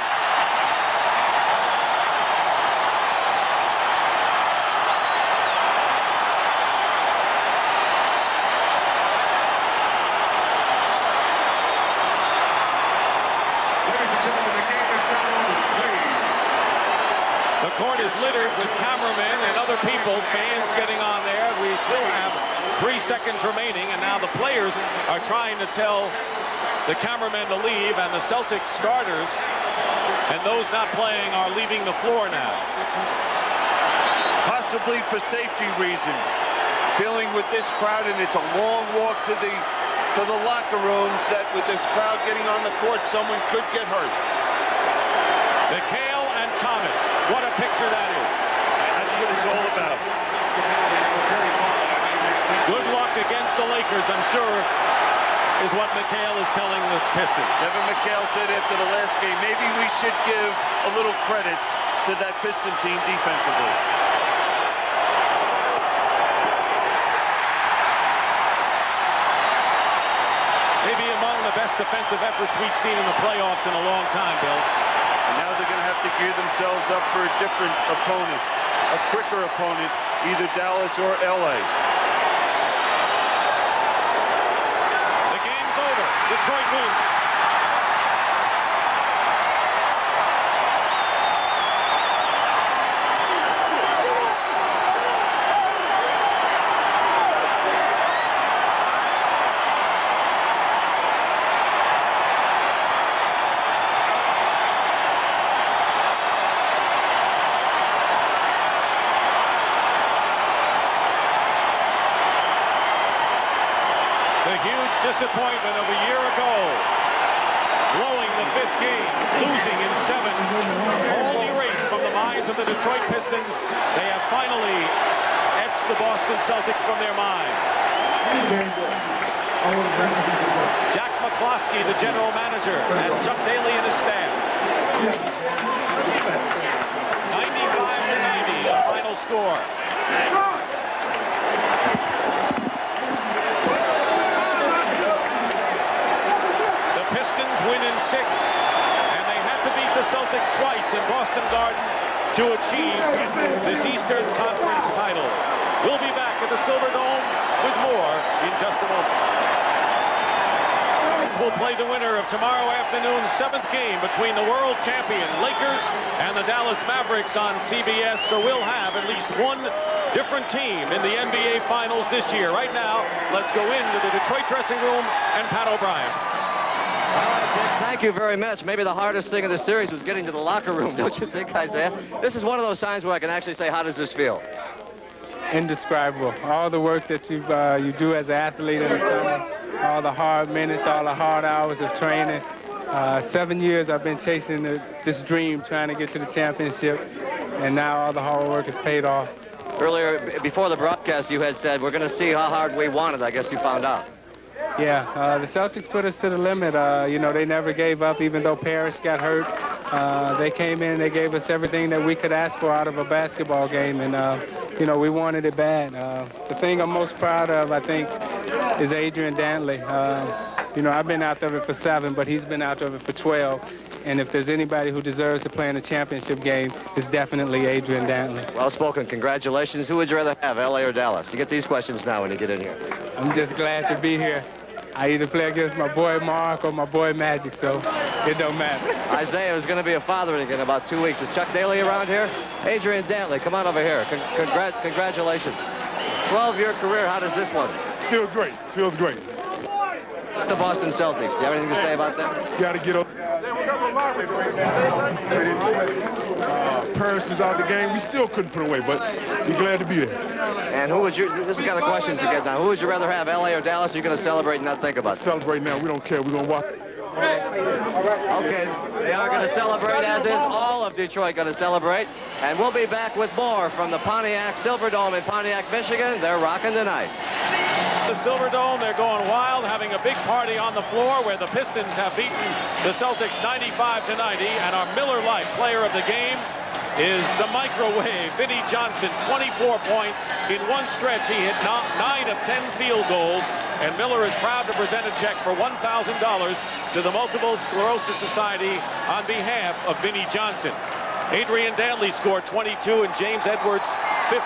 The court is littered with cameramen and other people, fans getting on there. We still have 3 seconds remaining, and now the players are trying to tell the cameramen to leave, and the Celtics starters and those not playing are leaving the floor now. Possibly for safety reasons. Feeling with this crowd, and it's a long walk to the locker rooms, that with this crowd getting on the court, someone could get hurt. McHale and Thomas. What a picture that is. That's what it's all about. Good luck against the Lakers, I'm sure, is what McHale is telling the Pistons. Kevin McHale said after the last game, maybe we should give a little credit to that Piston team defensively. Maybe among the best defensive efforts we've seen in the playoffs in a long time, Bill. And now they're going to have to gear themselves up for a different opponent, a quicker opponent, either Dallas or LA. The game's over. Detroit wins. The huge disappointment of a year ago, blowing the 5th game, losing in 7, all erased from the minds of the Detroit Pistons. They have finally etched the Boston Celtics from their minds. Jack McCloskey, the general manager, and Chuck Daly and his staff. 95-90, the final score. Pistons win in 6, and they had to beat the Celtics twice in Boston Garden to achieve this Eastern Conference title. We'll be back at the Silverdome with more in just a moment. We'll play the winner of tomorrow afternoon's 7th game between the world champion Lakers and the Dallas Mavericks on CBS, so we'll have at least one different team in the NBA Finals this year. Right now, let's go into the Detroit dressing room and Pat O'Brien. Thank you very much. Maybe the hardest thing of the series was getting to the locker room, don't you think, Isaiah? This is one of those times where I can actually say, how does this feel? Indescribable. All the work that you do as an athlete in the summer, all the hard minutes, all the hard hours of training. 7 years I've been chasing this dream, trying to get to the championship, and now all the hard work has paid off. Earlier, before the broadcast, you had said, we're going to see how hard we want it. I guess you found out. Yeah, the Celtics put us to the limit. You know, they never gave up, even though Parrish got hurt. They came in, they gave us everything that we could ask for out of a basketball game, and, you know, we wanted it bad. The thing I'm most proud of, I think, is Adrian Dantley. You know, I've been out of it for 7, but he's been out of it for 12. And if there's anybody who deserves to play in a championship game, it's definitely Adrian Dantley. Well spoken. Congratulations. Who would you rather have, LA or Dallas? You get these questions now when you get in here. I'm just glad to be here. I either play against my boy Mark or my boy Magic, so it don't matter. Isaiah is going to be a father again in about 2 weeks. Is Chuck Daly around here? Adrian Dantley, come on over here. Congratulations. 12-year career, how does this one? Feels great. Feels great. The Boston Celtics, do you have anything to say about that? Got to get up. Parrish was out of the game. We still couldn't put away, but we're glad to be there. And who would you, this is the kind of questions you get now. Who would you rather have, LA or Dallas? Or are you going to celebrate and not think about it? Celebrate now. We don't care. We're going to watch. Okay, they are going to celebrate, as is all of Detroit going to celebrate. And we'll be back with more from the Pontiac Silverdome in Pontiac, Michigan. They're rocking tonight. The Silverdome, they're going wild, having a big party on the floor where the Pistons have beaten the Celtics 95-90, and our Miller Lite player of the game is the microwave, Vinnie Johnson, 24 points. In one stretch, he hit 9 of 10 field goals, and Miller is proud to present a check for $1,000 to the Multiple Sclerosis Society on behalf of Vinnie Johnson. Adrian Dantley scored 22 and James Edwards 15.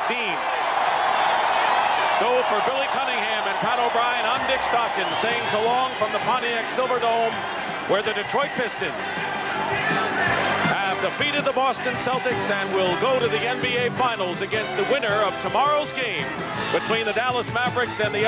So for Billy Cunningham and Pat O'Brien, I'm Dick Stockton saying so long from the Pontiac Silverdome, where the Detroit Pistons have defeated the Boston Celtics and will go to the NBA Finals against the winner of tomorrow's game between the Dallas Mavericks and the